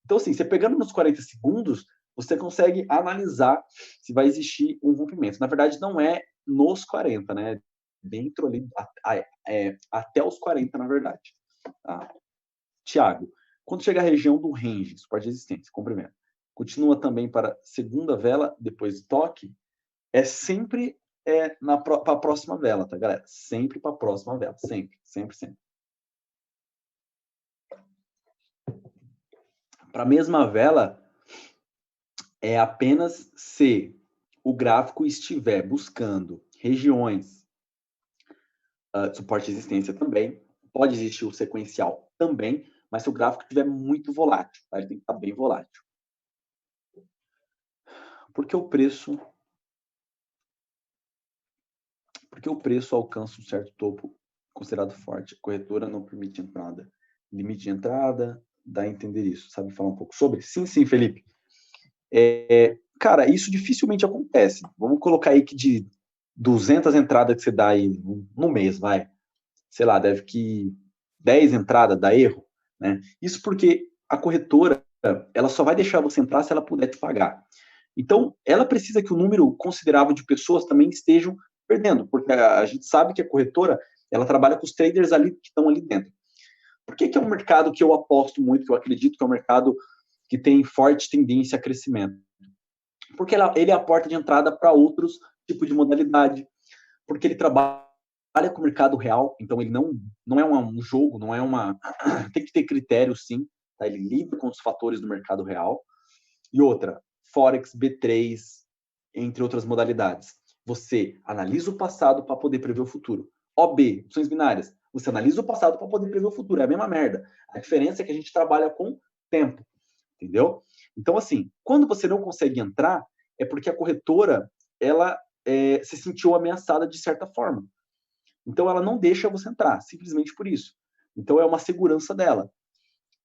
Então, assim, você pegando nos 40 segundos, você consegue analisar se vai existir um rompimento. Na verdade, não é nos 40, né? Dentro ali, até os 40, na verdade. Tá? Tiago, quando chega a região do range, suporte de resistência, comprimento, continua também para segunda vela, depois do toque, é sempre para a próxima vela, tá, galera? Sempre para a próxima vela, sempre. Para a mesma vela, é apenas se o gráfico estiver buscando regiões de suporte de resistência também, pode existir o sequencial também, mas se o gráfico estiver muito volátil, tá? Ele tem que estar bem volátil. Porque o preço alcança um certo topo considerado forte. A corretora não permite entrada. Limite de entrada, dá a entender isso. Sabe falar um pouco sobre? Sim, Felipe. Cara, isso dificilmente acontece. Vamos colocar aí que de 200 entradas que você dá aí no mês, vai. Sei lá, deve que 10 entradas dá erro, né? Isso porque a corretora, ela só vai deixar você entrar se ela puder te pagar. Então, ela precisa que o número considerável de pessoas também estejam perdendo, porque a gente sabe que a corretora, ela trabalha com os traders ali que estão ali dentro. Por que é um mercado que eu aposto muito, que eu acredito que é um mercado que tem forte tendência a crescimento? Porque ele é a porta de entrada para outros tipos de modalidade, porque ele trabalha com o mercado real, então ele não é um jogo, não é uma... Tem que ter critério, sim, tá? Ele lida com os fatores do mercado real. E outra, Forex, B3, entre outras modalidades. Você analisa o passado para poder prever o futuro. OB, opções binárias. Você analisa o passado para poder prever o futuro. É a mesma merda. A diferença é que a gente trabalha com tempo. Entendeu? Então, assim, quando você não consegue entrar, é porque a corretora, ela se sentiu ameaçada de certa forma. Então, ela não deixa você entrar, simplesmente por isso. Então, é uma segurança dela.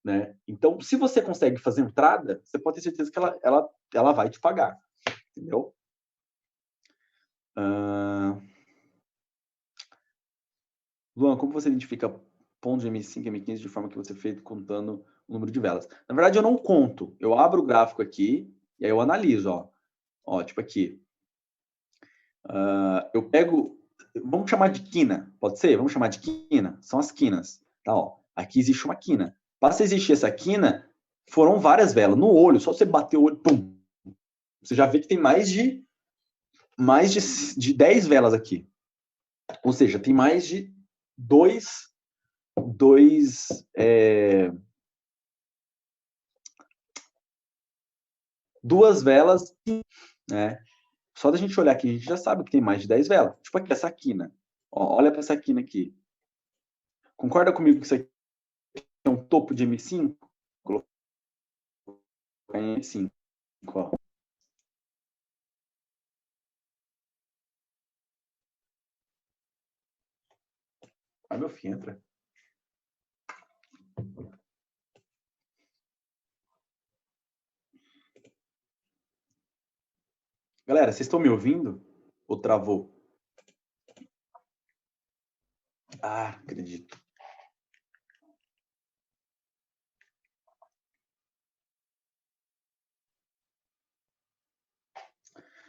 Né? Então, se você consegue fazer entrada, você pode ter certeza que ela vai te pagar. Entendeu? Luan, como você identifica pontos de M5 e M15 de forma que você fez contando o número de velas? Na verdade, eu não conto. Eu abro o gráfico aqui e aí eu analiso. Ó, tipo aqui. Eu pego... Vamos chamar de quina, pode ser? Vamos chamar de quina? São as quinas. Tá, ó. Aqui existe uma quina. Para existir essa quina, foram várias velas. No olho, só você bater o olho, pum. Você já vê que tem mais de 10 velas aqui. Ou seja, tem mais de duas velas, né? Só da gente olhar aqui, a gente já sabe que tem mais de 10 velas. Tipo aqui, essa quina. Ó, olha para essa quina aqui. Concorda comigo que isso aqui é um topo de M5? Vou colocar em M5, ó. Vai, meu filho, entra. Galera, vocês estão me ouvindo? Ou travou? Ah, acredito.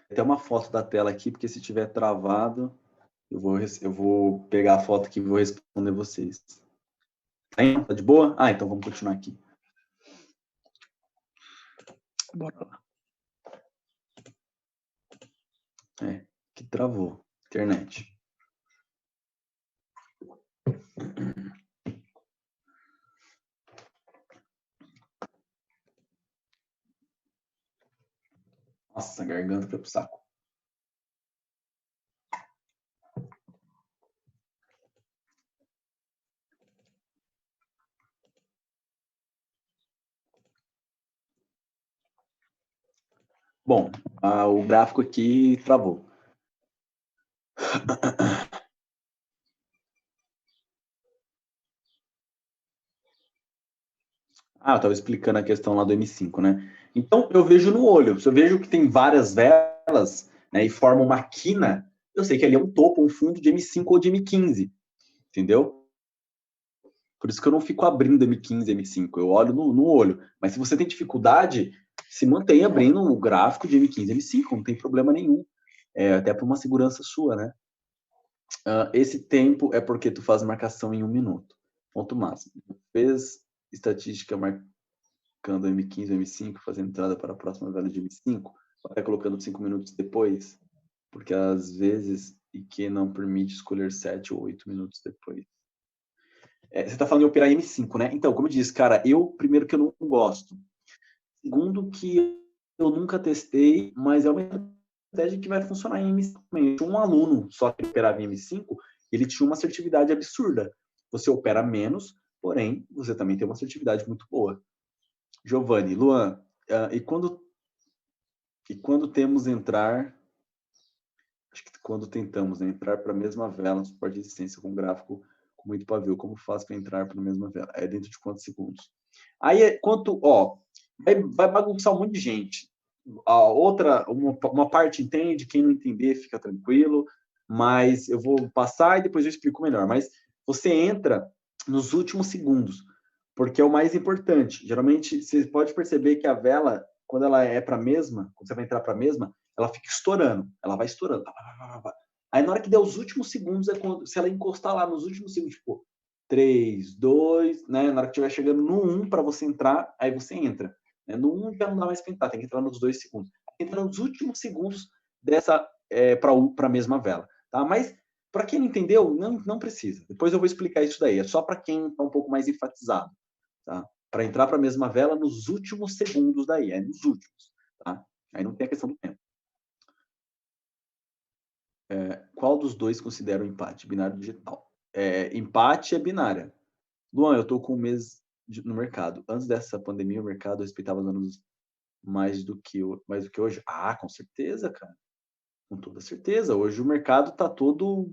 Tem uma foto da tela aqui, porque se tiver travado, eu vou pegar a foto aqui e vou responder vocês. Tá de boa? Ah, então vamos continuar aqui. Bora lá. Que travou. Internet. Nossa, a garganta foi pro saco. Bom, o gráfico aqui travou. Eu estava explicando a questão lá do M5, né? Então, eu vejo no olho. Se eu vejo que tem várias velas, né, e forma uma quina, eu sei que ali é um topo, um fundo de M5 ou de M15. Entendeu? Por isso que eu não fico abrindo M15, M5. Eu olho no olho. Mas se você tem dificuldade, se mantenha abrindo o gráfico de M15, M5. Não tem problema nenhum. Até por uma segurança sua, né? Esse tempo é porque tu faz marcação em 1 minuto. Ponto máximo. Fez estatística marcando M15, M5, fazendo entrada para a próxima vela de M5, até colocando 5 minutos depois, porque às vezes IQ não permite escolher 7 ou 8 minutos depois. Você está falando em operar M5, né? Então, como eu disse, cara, primeiro que eu não gosto. Segundo que eu nunca testei, mas é uma estratégia que vai funcionar em M5. Um aluno só que operava em M5, ele tinha uma assertividade absurda. Você opera menos, porém, você também tem uma assertividade muito boa. Giovanni, Luan, e quando temos entrar, acho que quando tentamos, né, entrar para a mesma vela, suporte de resistência com gráfico com muito pavio, como faz para entrar para a mesma vela? É dentro de quantos segundos? Aí, vai bagunçar um monte de gente. A outra, uma parte entende, quem não entender fica tranquilo, mas eu vou passar e depois eu explico melhor. Mas você entra nos últimos segundos, porque é o mais importante. Geralmente, você pode perceber que a vela, quando ela é para a mesma, quando você vai entrar para a mesma, ela fica estourando, ela vai estourando. Aí na hora que der os últimos segundos, é quando, se ela encostar lá nos últimos segundos, tipo, 3, 2, né? Na hora que estiver chegando no 1 para você entrar, aí você entra. Né? No 1 já não dá mais para entrar, tem que entrar nos 2 segundos. Entra nos últimos segundos dessa para a mesma vela. Tá? Mas para quem não entendeu, não precisa. Depois eu vou explicar isso daí. É só para quem está um pouco mais enfatizado. Tá? Para entrar para a mesma vela nos últimos segundos daí. É nos últimos. Tá? Aí não tem a questão do tempo. Qual dos dois considera o empate? Binário digital. Empate é binária. Luan, eu estou com um mês no mercado. Antes dessa pandemia, o mercado respeitava os alunos mais do que hoje? Ah, com certeza, cara. Com toda certeza. Hoje o mercado está todo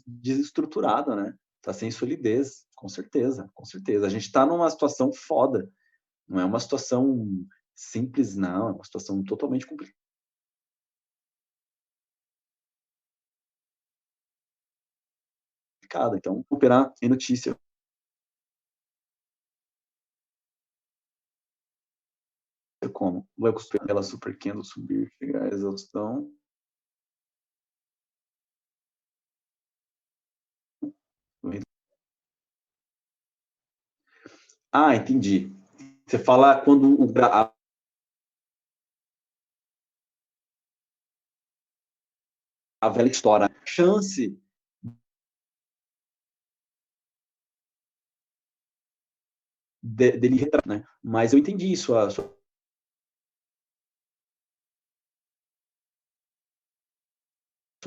desestruturado, né? Está sem solidez, com certeza, com certeza. A gente está numa situação foda. Não é uma situação simples, não. É uma situação totalmente complicada. Então, operar em notícia. Como? Vai costumar ela super quente, subir, chegar à exaustão. Ah, entendi. Você fala quando a vela estoura. Chance dele retratar, né? Mas eu entendi isso, a sua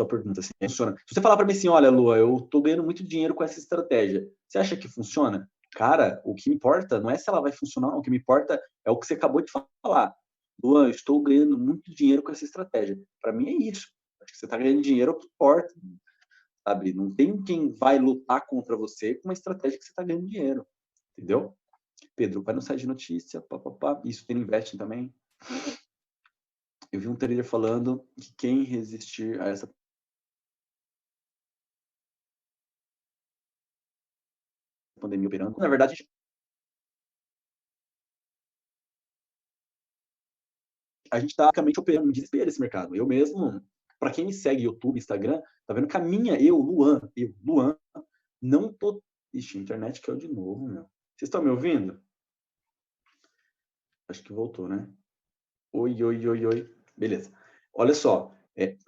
pergunta. Assim, funciona. Se você falar para mim assim, olha, Lua, eu tô ganhando muito dinheiro com essa estratégia, você acha que funciona? Cara, o que importa não é se ela vai funcionar, não. O que me importa é o que você acabou de falar. Lua, eu estou ganhando muito dinheiro com essa estratégia. Para mim é isso. Acho que você está ganhando dinheiro, é o que importa. Sabe? Não tem quem vai lutar contra você com uma estratégia que você está ganhando dinheiro. Entendeu? Pedro, vai no site de notícia, papapá. Isso tem no Investing também. Eu vi um trader falando que quem resistir a essa pandemia operando, na verdade, a gente está basicamente operando em desespero esse mercado. Eu mesmo, para quem me segue YouTube, Instagram, tá vendo que a minha, Luan, não tô. Ixi, a internet caiu de novo, meu. Vocês estão me ouvindo? Acho que voltou, né? Oi, oi, oi, oi. Beleza. Olha só,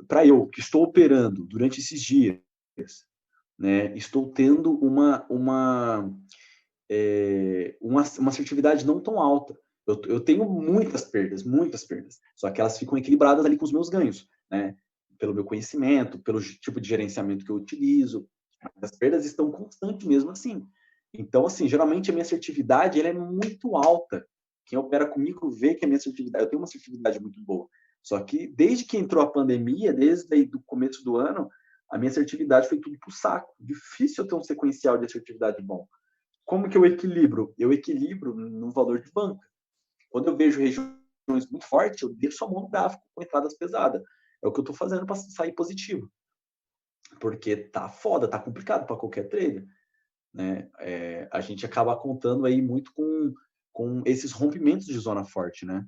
para eu que estou operando durante esses dias, né, estou tendo uma assertividade não tão alta. Eu tenho muitas perdas, só que elas ficam equilibradas ali com os meus ganhos, né? Pelo meu conhecimento, pelo tipo de gerenciamento que eu utilizo. As perdas estão constantes mesmo assim. Então, assim, geralmente a minha assertividade ela é muito alta. Quem opera comigo vê que a minha assertividade, eu tenho uma assertividade muito boa. Só que desde que entrou a pandemia, desde o começo do ano, a minha assertividade foi tudo pro saco. Difícil eu ter um sequencial de assertividade bom. Como que eu equilibro? Eu equilibro no valor de banca. Quando eu vejo regiões muito fortes, eu deixo a mão no gráfico com entradas pesadas. É o que eu estou fazendo para sair positivo. Porque tá foda, tá complicado para qualquer trader. Né? A gente acaba contando aí muito com esses rompimentos de zona forte, né?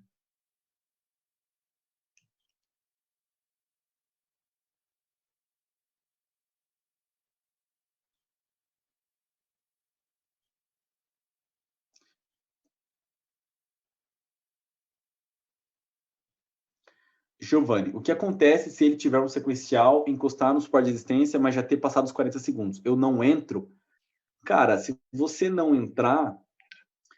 Giovanni, o que acontece se ele tiver um sequencial, encostar no suporte de resistência, mas já ter passado os 40 segundos? Eu não entro? Cara, se você não entrar,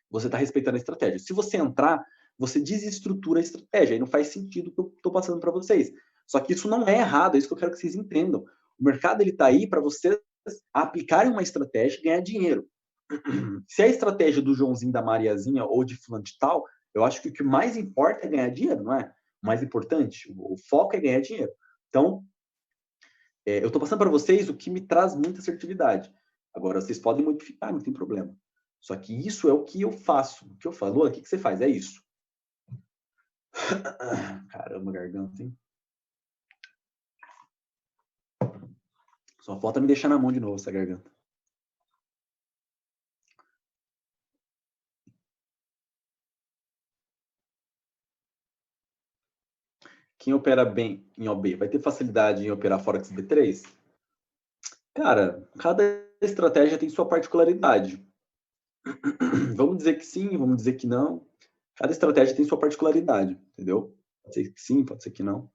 você está respeitando a estratégia. Se você entrar, você desestrutura a estratégia. Aí não faz sentido o que eu estou passando para vocês. Só que isso não é errado, é isso que eu quero que vocês entendam. O mercado está aí para vocês aplicarem uma estratégia e ganhar dinheiro. Se é a estratégia do Joãozinho, da Mariazinha ou de fulano de tal, eu acho que o que mais importa é ganhar dinheiro, não é? O mais importante, o foco é ganhar dinheiro. Então, eu estou passando para vocês o que me traz muita assertividade. Agora, vocês podem modificar, não tem problema. Só que isso é o que eu faço. O que eu falo, o que você faz? É isso. Caramba, garganta, hein? Só falta me deixar na mão de novo essa garganta. Quem opera bem em OB vai ter facilidade em operar Forex B3? Cara, cada estratégia tem sua particularidade. Vamos dizer que sim, vamos dizer que não. Cada estratégia tem sua particularidade, entendeu? Pode ser que sim, pode ser que não.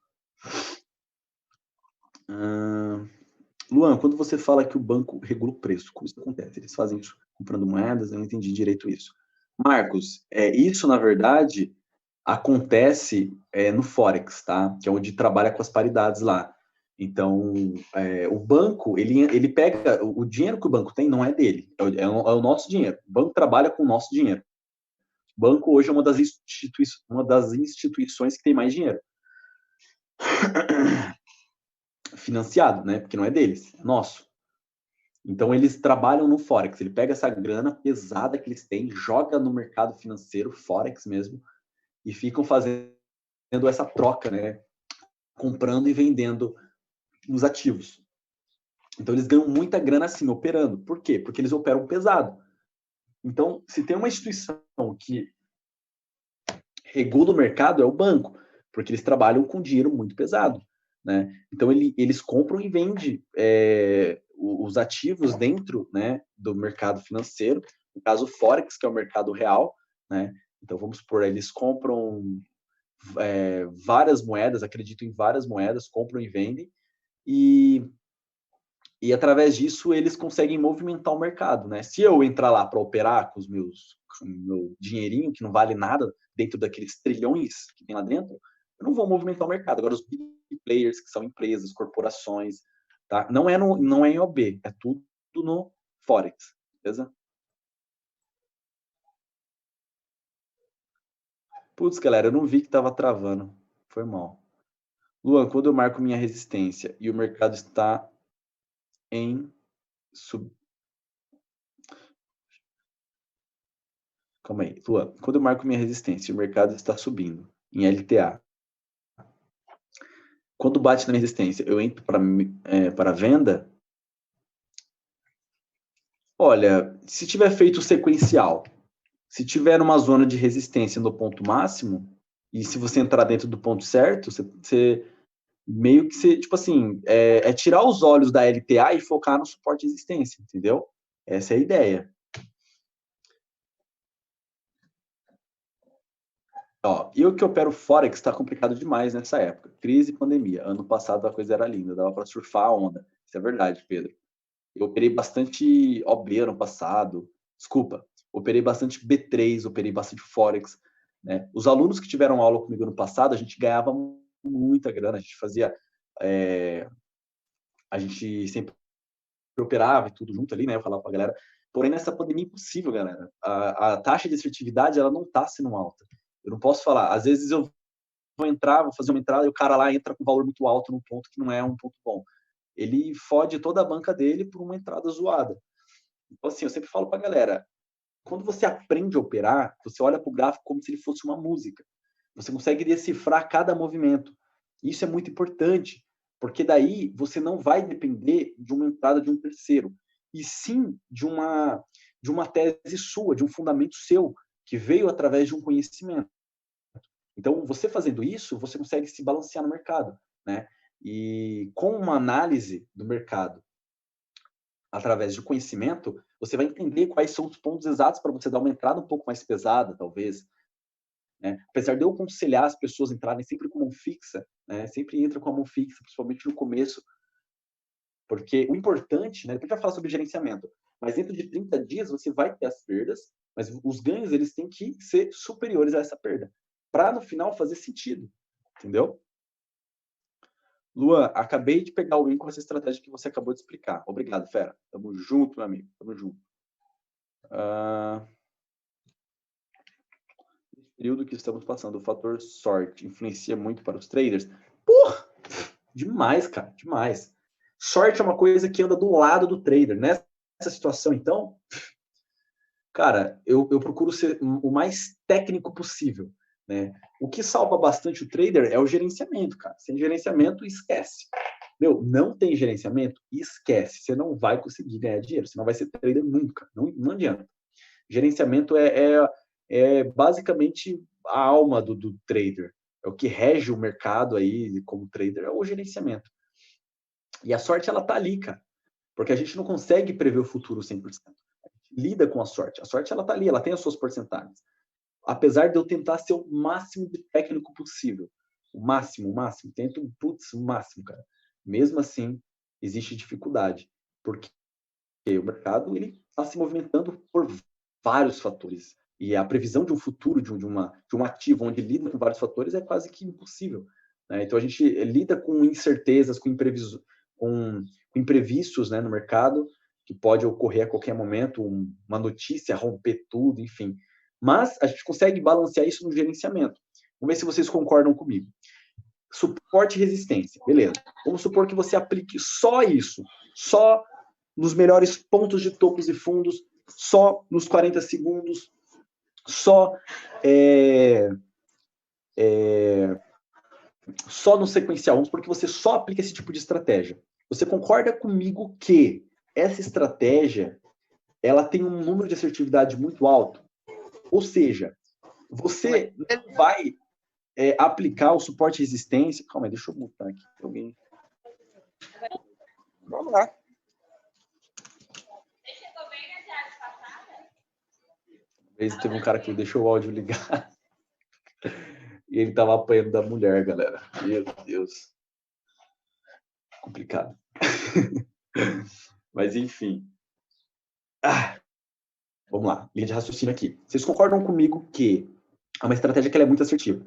Luan, quando você fala que o banco regula o preço, como isso acontece? Eles fazem isso comprando moedas? Eu não entendi direito isso. Marcos, isso na verdade acontece no Forex, tá? Que é onde trabalha com as paridades lá. Então, o banco, ele pega, o dinheiro que o banco tem não é dele, é o nosso dinheiro. O banco trabalha com o nosso dinheiro. O banco hoje é uma das instituições que tem mais dinheiro. Financiado, né? Porque não é deles, é nosso. Então, eles trabalham no Forex. Ele pega essa grana pesada que eles têm, joga no mercado financeiro, Forex mesmo, e ficam fazendo essa troca, né? Comprando e vendendo os ativos. Então, eles ganham muita grana assim, operando. Por quê? Porque eles operam pesado. Então, se tem uma instituição que regula o mercado, é o banco, porque eles trabalham com dinheiro muito pesado. Né? Então, eles compram e vendem os ativos dentro, né, do mercado financeiro, no caso, o Forex, que é o mercado real. Né? Então, vamos supor, eles compram várias moedas, acreditam em várias moedas, compram e vendem, e através disso eles conseguem movimentar o mercado, né? Se eu entrar lá para operar com o meu dinheirinho, que não vale nada, dentro daqueles trilhões que tem lá dentro, eu não vou movimentar o mercado. Agora, os big players, que são empresas, corporações, tá? Não é em OB, é tudo no Forex, beleza? Putz, galera, eu não vi que tava travando. Foi mal. Luan, quando eu marco minha resistência e o mercado está em sub... Calma aí, Luan. Quando eu marco minha resistência e o mercado está subindo em LTA, quando bate na resistência, eu entro para venda? Olha, se tiver feito sequencial, se tiver numa zona de resistência no ponto máximo, e se você entrar dentro do ponto certo, você meio que tipo assim, tirar os olhos da LTA e focar no suporte e resistência, entendeu? Essa é a ideia. Ó, eu que opero Forex está complicado demais nessa época. Crise e pandemia. Ano passado a coisa era linda, dava para surfar a onda. Isso é verdade, Pedro. Eu operei bastante OB ano passado. Desculpa, operei bastante B3, operei bastante Forex. Né? Os alunos que tiveram aula comigo ano passado, a gente ganhava muita grana. A gente fazia. A gente sempre operava e tudo junto ali, né? Eu falava para a galera. Porém, nessa pandemia, impossível, galera. A taxa de assertividade ela não está sendo alta. Eu não posso falar. Às vezes eu vou entrar, vou fazer uma entrada e o cara lá entra com um valor muito alto num ponto que não é um ponto bom. Ele fode toda a banca dele por uma entrada zoada. Então, assim, eu sempre falo pra galera, quando você aprende a operar, você olha pro gráfico como se ele fosse uma música. Você consegue decifrar cada movimento. Isso é muito importante, porque daí você não vai depender de uma entrada de um terceiro, e sim de uma tese sua, de um fundamento seu, que veio através de um conhecimento. Então, você fazendo isso, você consegue se balancear no mercado, né? E com uma análise do mercado através de conhecimento, você vai entender quais são os pontos exatos para você dar uma entrada um pouco mais pesada, talvez. Né? Apesar de eu aconselhar as pessoas a entrarem sempre com mão fixa, né? Sempre entra com a mão fixa, principalmente no começo, porque o importante, né? Depois a gente vai falar sobre gerenciamento, mas dentro de 30 dias você vai ter as perdas, mas os ganhos eles têm que ser superiores a essa perda, para no final fazer sentido, entendeu? Luan, acabei de pegar o link com essa estratégia que você acabou de explicar. Obrigado, fera. Tamo junto, meu amigo. Tamo junto. Período que estamos passando, o fator sorte influencia muito para os traders? Porra! Demais, cara. Demais. Sorte é uma coisa que anda do lado do trader. Nessa situação, então, cara, eu procuro ser o mais técnico possível. Né? O que salva bastante o trader é o gerenciamento, cara. Sem gerenciamento, esquece. Meu, não tem gerenciamento? Esquece. Você não vai conseguir ganhar dinheiro. Você não vai ser trader nunca. Não adianta. Gerenciamento é basicamente a alma do trader. é o que rege o mercado aí como trader, é o gerenciamento. E a sorte, ela tá ali, cara. Porque a gente não consegue prever o futuro 100%. A gente lida com a sorte. A sorte, ela tá ali, ela tem as suas porcentagens. Apesar de eu tentar ser o máximo de técnico possível. O máximo. Tento, o máximo, cara. Mesmo assim, existe dificuldade. Porque o mercado, ele está se movimentando por vários fatores. E a previsão de um futuro, de um ativo onde lida com vários fatores, é quase que impossível. Né? Então, a gente lida com incertezas, com imprevistos, né, no mercado, que pode ocorrer a qualquer momento, uma notícia romper tudo, enfim. Mas a gente consegue balancear isso no gerenciamento. Vamos ver se vocês concordam comigo. Suporte e resistência, beleza. Vamos supor que você aplique só isso, só nos melhores pontos de topos e fundos, só nos 40 segundos, só no sequencial, porque você só aplica esse tipo de estratégia. Você concorda comigo que essa estratégia, ela tem um número de assertividade muito alto? Ou seja, você não vai aplicar o suporte e resistência... Calma aí, deixa eu botar aqui. Alguém... Vamos lá. Uma vez teve um cara que deixou o áudio ligado e ele tava apanhando da mulher, galera. Meu Deus. Complicado. Mas, enfim. Vamos lá, linha de raciocínio aqui. Vocês concordam comigo que é uma estratégia que ela é muito assertiva?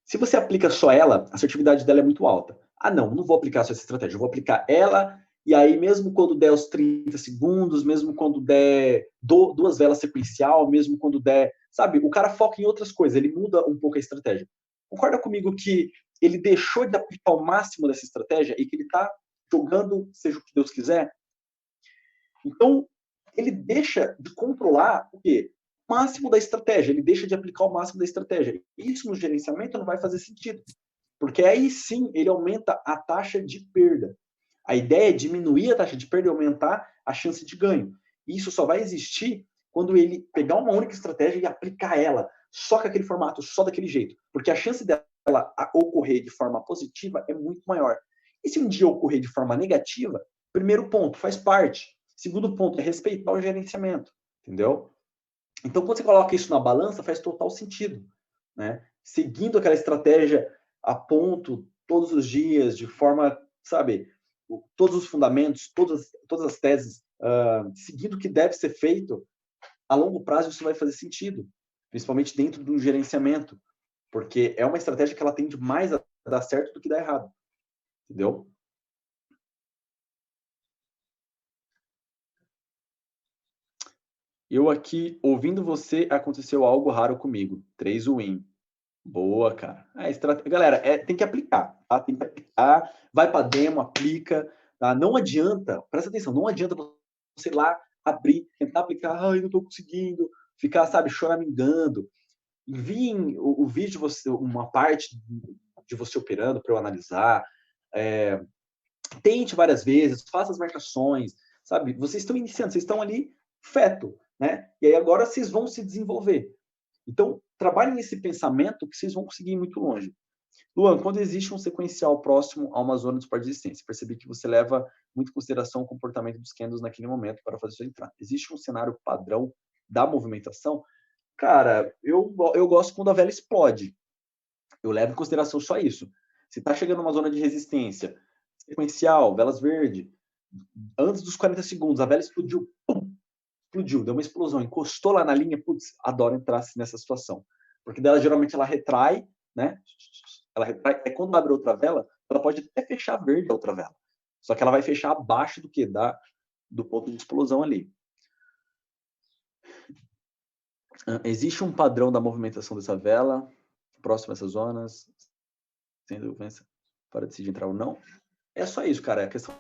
Se você aplica só ela, a assertividade dela é muito alta. Ah, não vou aplicar só essa estratégia. Eu vou aplicar ela, e aí mesmo quando der os 30 segundos, mesmo quando der duas velas sequencial, mesmo quando der... Sabe, o cara foca em outras coisas, ele muda um pouco a estratégia. Concorda comigo que ele deixou de aplicar o máximo dessa estratégia e que ele está jogando, seja o que Deus quiser? Então, ele deixa de controlar o quê? O máximo da estratégia, ele deixa de aplicar o máximo da estratégia. Isso no gerenciamento não vai fazer sentido, porque aí sim ele aumenta a taxa de perda. A ideia é diminuir a taxa de perda e aumentar a chance de ganho. E isso só vai existir quando ele pegar uma única estratégia e aplicar ela, só com aquele formato, só daquele jeito. Porque a chance dela ocorrer de forma positiva é muito maior. E se um dia ocorrer de forma negativa, primeiro ponto, faz parte. Segundo ponto, é respeitar o gerenciamento. Entendeu? Então, quando você coloca isso na balança, faz total sentido. Né? Seguindo aquela estratégia a ponto, todos os dias, de forma, sabe, todos os fundamentos, todas as teses, seguindo o que deve ser feito, a longo prazo isso vai fazer sentido, principalmente dentro do gerenciamento, porque é uma estratégia que ela tende mais a dar certo do que dar errado. Entendeu? Eu aqui, ouvindo você, aconteceu algo raro comigo. 3 win. Boa, cara. Galera, tem que aplicar, tá? Tem que aplicar, vai para demo, aplica, tá? Não adianta, presta atenção, não adianta você ir lá, abrir, tentar aplicar, ai, não estou conseguindo, ficar, sabe, choramingando. Enviem o vídeo, uma parte de você operando para eu analisar. Tente várias vezes, faça as marcações, sabe? Vocês estão iniciando, vocês estão ali feto, né? E aí agora vocês vão se desenvolver. Então, trabalhem nesse pensamento que vocês vão conseguir ir muito longe. Luan, quando existe um sequencial próximo a uma zona de suporte de resistência, percebi que você leva muito em consideração o comportamento dos candles naquele momento para fazer sua entrada. Existe um cenário padrão da movimentação? Cara, eu gosto quando a vela explode. Eu levo em consideração só isso. Se está chegando uma zona de resistência, sequencial, velas verde, antes dos 40 segundos, a vela explodiu, pum, explodiu, deu uma explosão, encostou lá na linha, putz, adoro entrar nessa situação. Porque dela, geralmente, ela retrai, né? Ela retrai, aí quando abre outra vela, ela pode até fechar verde a outra vela. Só que ela vai fechar abaixo do que? Do ponto de explosão ali. Existe um padrão da movimentação dessa vela, próximo a essas zonas, sem dúvida, para decidir entrar ou não. É só isso, cara, é a questão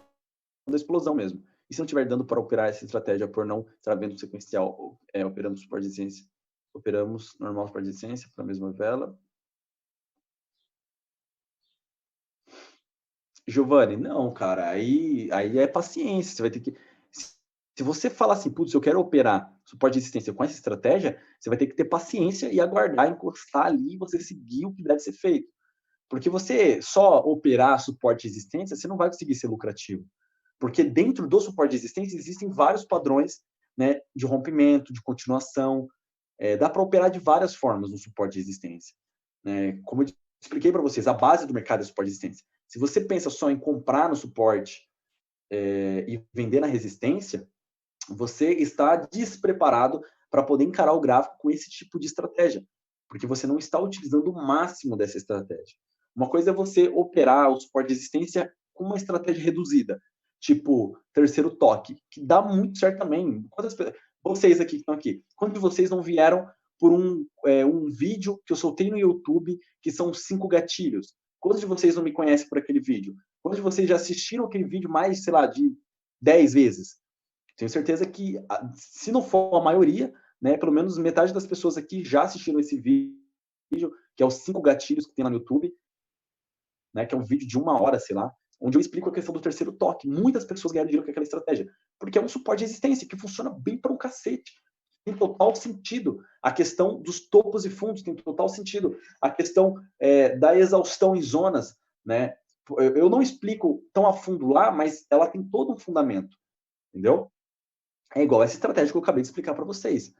da explosão mesmo. E se não estiver dando para operar essa estratégia por não estar vendo sequencial, operando suporte de resistência, operamos normal suporte de resistência para a mesma vela. Giovanni, não, cara, aí é paciência. Você vai ter que... Se você falar assim, putz, eu quero operar suporte de resistência com essa estratégia, você vai ter que ter paciência e aguardar, encostar ali e você seguir o que deve ser feito. Porque você só operar suporte de existência, você não vai conseguir ser lucrativo. Porque dentro do suporte de existência existem vários padrões, né, de rompimento, de continuação. Dá para operar de várias formas no suporte de existência. Como eu expliquei para vocês, a base do mercado é suporte de existência. Se você pensa só em comprar no suporte e vender na resistência, você está despreparado para poder encarar o gráfico com esse tipo de estratégia, porque você não está utilizando o máximo dessa estratégia. Uma coisa é você operar o suporte de existência com uma estratégia reduzida, tipo terceiro toque, que dá muito certo também. Vocês aqui que estão aqui, quantos de vocês não vieram por um vídeo que eu soltei no YouTube, que são 5 gatilhos? Quantos de vocês não me conhecem por aquele vídeo? Quantos de vocês já assistiram aquele vídeo mais, sei lá, de 10 vezes? Tenho certeza que, se não for a maioria, né, pelo menos metade das pessoas aqui já assistiram esse vídeo, que é os 5 gatilhos que tem lá no YouTube, né, que é um vídeo de 1 hora, sei lá, onde eu explico a questão do terceiro toque. Muitas pessoas ganharam dinheiro com aquela estratégia, porque é um suporte de existência que funciona bem para um cacete. Tem total sentido. A questão dos topos e fundos tem total sentido. A questão da exaustão em zonas, né? Eu não explico tão a fundo lá, mas ela tem todo um fundamento, entendeu? É igual essa estratégia que eu acabei de explicar para vocês.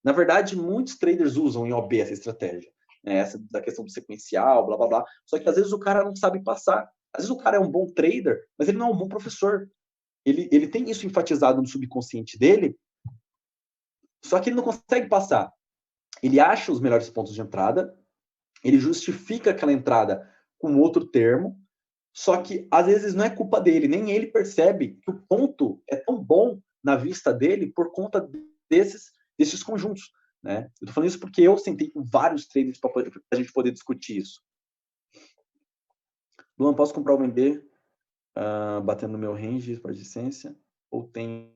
Na verdade, muitos traders usam em OB essa estratégia, né? Essa da questão do sequencial, blá, blá, blá. Só que às vezes o cara não sabe passar. Às vezes o cara é um bom trader, mas ele não é um bom professor. Ele tem isso enfatizado no subconsciente dele, só que ele não consegue passar. Ele acha os melhores pontos de entrada, ele justifica aquela entrada com outro termo, só que às vezes não é culpa dele, nem ele percebe que o ponto é tão bom na vista dele por conta desses conjuntos, né? Eu tô falando isso porque eu sentei com vários traders para a gente poder discutir isso. Luan, posso comprar o vender batendo no meu range de essência ou tenho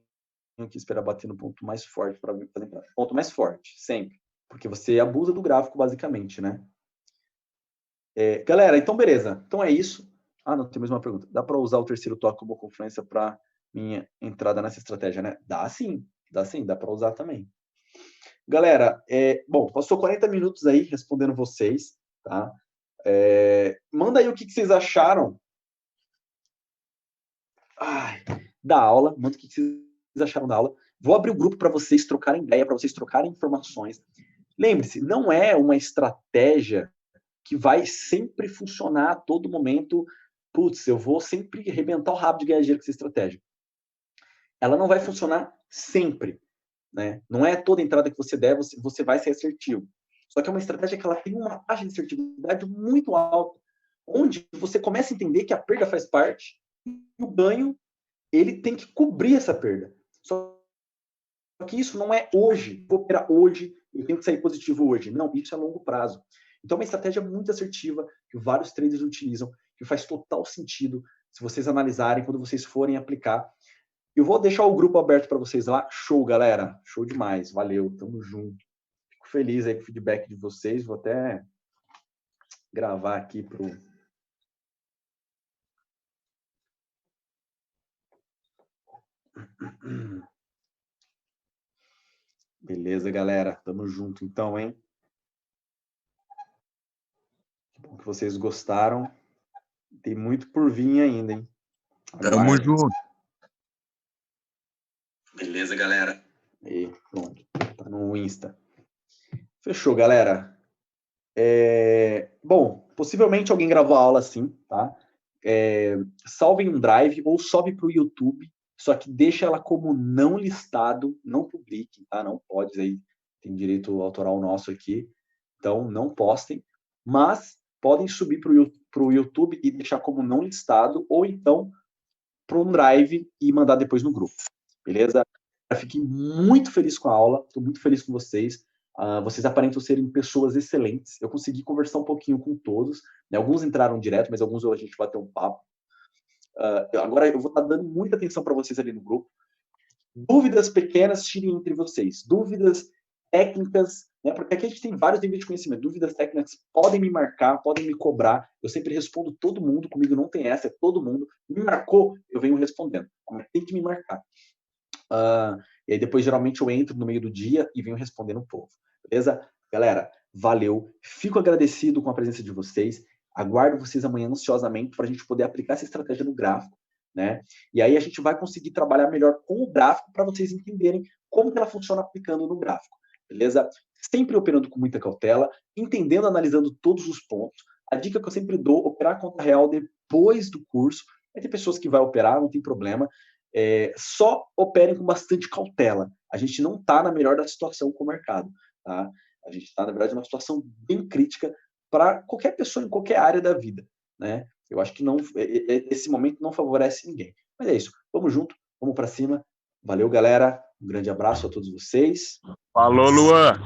que esperar bater no ponto mais forte para fazer entrada? Ponto mais forte, sempre. Porque você abusa do gráfico, basicamente, né? Galera, então beleza. Então é isso. Não, tem mais uma pergunta. Dá para usar o terceiro toque como confluência para minha entrada nessa estratégia, né? Dá sim, dá para usar também. Galera, bom, passou 40 minutos aí respondendo vocês, tá? Manda aí o que vocês acharam da aula, manda o que vocês acharam da aula. Vou abrir o grupo para vocês trocarem ideia, para vocês trocarem informações. Lembre-se, não é uma estratégia que vai sempre funcionar a todo momento. Putz, eu vou sempre arrebentar o rabo de ganhar dinheiro com essa estratégia. Ela não vai funcionar sempre, né? Não é toda entrada que você der, você vai ser assertivo. Só que é uma estratégia que ela tem uma taxa de assertividade muito alta, onde você começa a entender que a perda faz parte e o ganho, ele tem que cobrir essa perda. Só que isso não é hoje, vou operar hoje, eu tenho que sair positivo hoje. Não, isso é a longo prazo. Então, é uma estratégia muito assertiva que vários traders utilizam, que faz total sentido se vocês analisarem, quando vocês forem aplicar. Eu vou deixar o grupo aberto para vocês lá. Show, galera. Show demais. Valeu, tamo junto. Fico feliz aí com o feedback de vocês. Vou até gravar aqui pro... Beleza, galera. Tamo junto então, hein? Que bom que vocês gostaram. Tem muito por vir ainda, hein? Tamo junto. Beleza, galera. E pronto. Tá no Insta. Fechou, galera. Bom, possivelmente alguém gravou a aula assim, tá? Salve um drive ou sobe para o YouTube, só que deixa ela como não listado, não publique, tá? Não pode, aí tem direito autoral nosso aqui, então não postem, mas podem subir para o YouTube e deixar como não listado, ou então para um drive e mandar depois no grupo, beleza? Eu fiquei muito feliz com a aula, estou muito feliz com vocês. Vocês aparentam serem pessoas excelentes. Eu consegui conversar um pouquinho com todos, né? Alguns entraram direto, mas alguns a gente bateu um papo. Agora eu vou estar dando muita atenção para vocês ali no grupo. Dúvidas pequenas, tirem entre vocês. Dúvidas técnicas, né? Porque aqui a gente tem vários níveis de conhecimento. Dúvidas técnicas podem me marcar, podem me cobrar. Eu sempre respondo todo mundo. Comigo não tem essa, é todo mundo. Me marcou, eu venho respondendo. Mas tem que me marcar. E aí depois, geralmente, eu entro no meio do dia e venho respondendo o povo. Beleza? Galera, valeu. Fico agradecido com a presença de vocês. Aguardo vocês amanhã ansiosamente para a gente poder aplicar essa estratégia no gráfico, né? E aí a gente vai conseguir trabalhar melhor com o gráfico para vocês entenderem como que ela funciona aplicando no gráfico, beleza? Sempre operando com muita cautela, entendendo, analisando todos os pontos. A dica que eu sempre dou, operar a conta real depois do curso. Vai ter pessoas que vai operar, não tem problema. Só operem com bastante cautela. A gente não está na melhor da situação com o mercado, tá? A gente está, na verdade, numa situação bem crítica para qualquer pessoa em qualquer área da vida, né? Eu acho que não, esse momento não favorece ninguém. Mas é isso. Vamos junto, vamos para cima. Valeu, galera. Um grande abraço a todos vocês. Falou, Luan.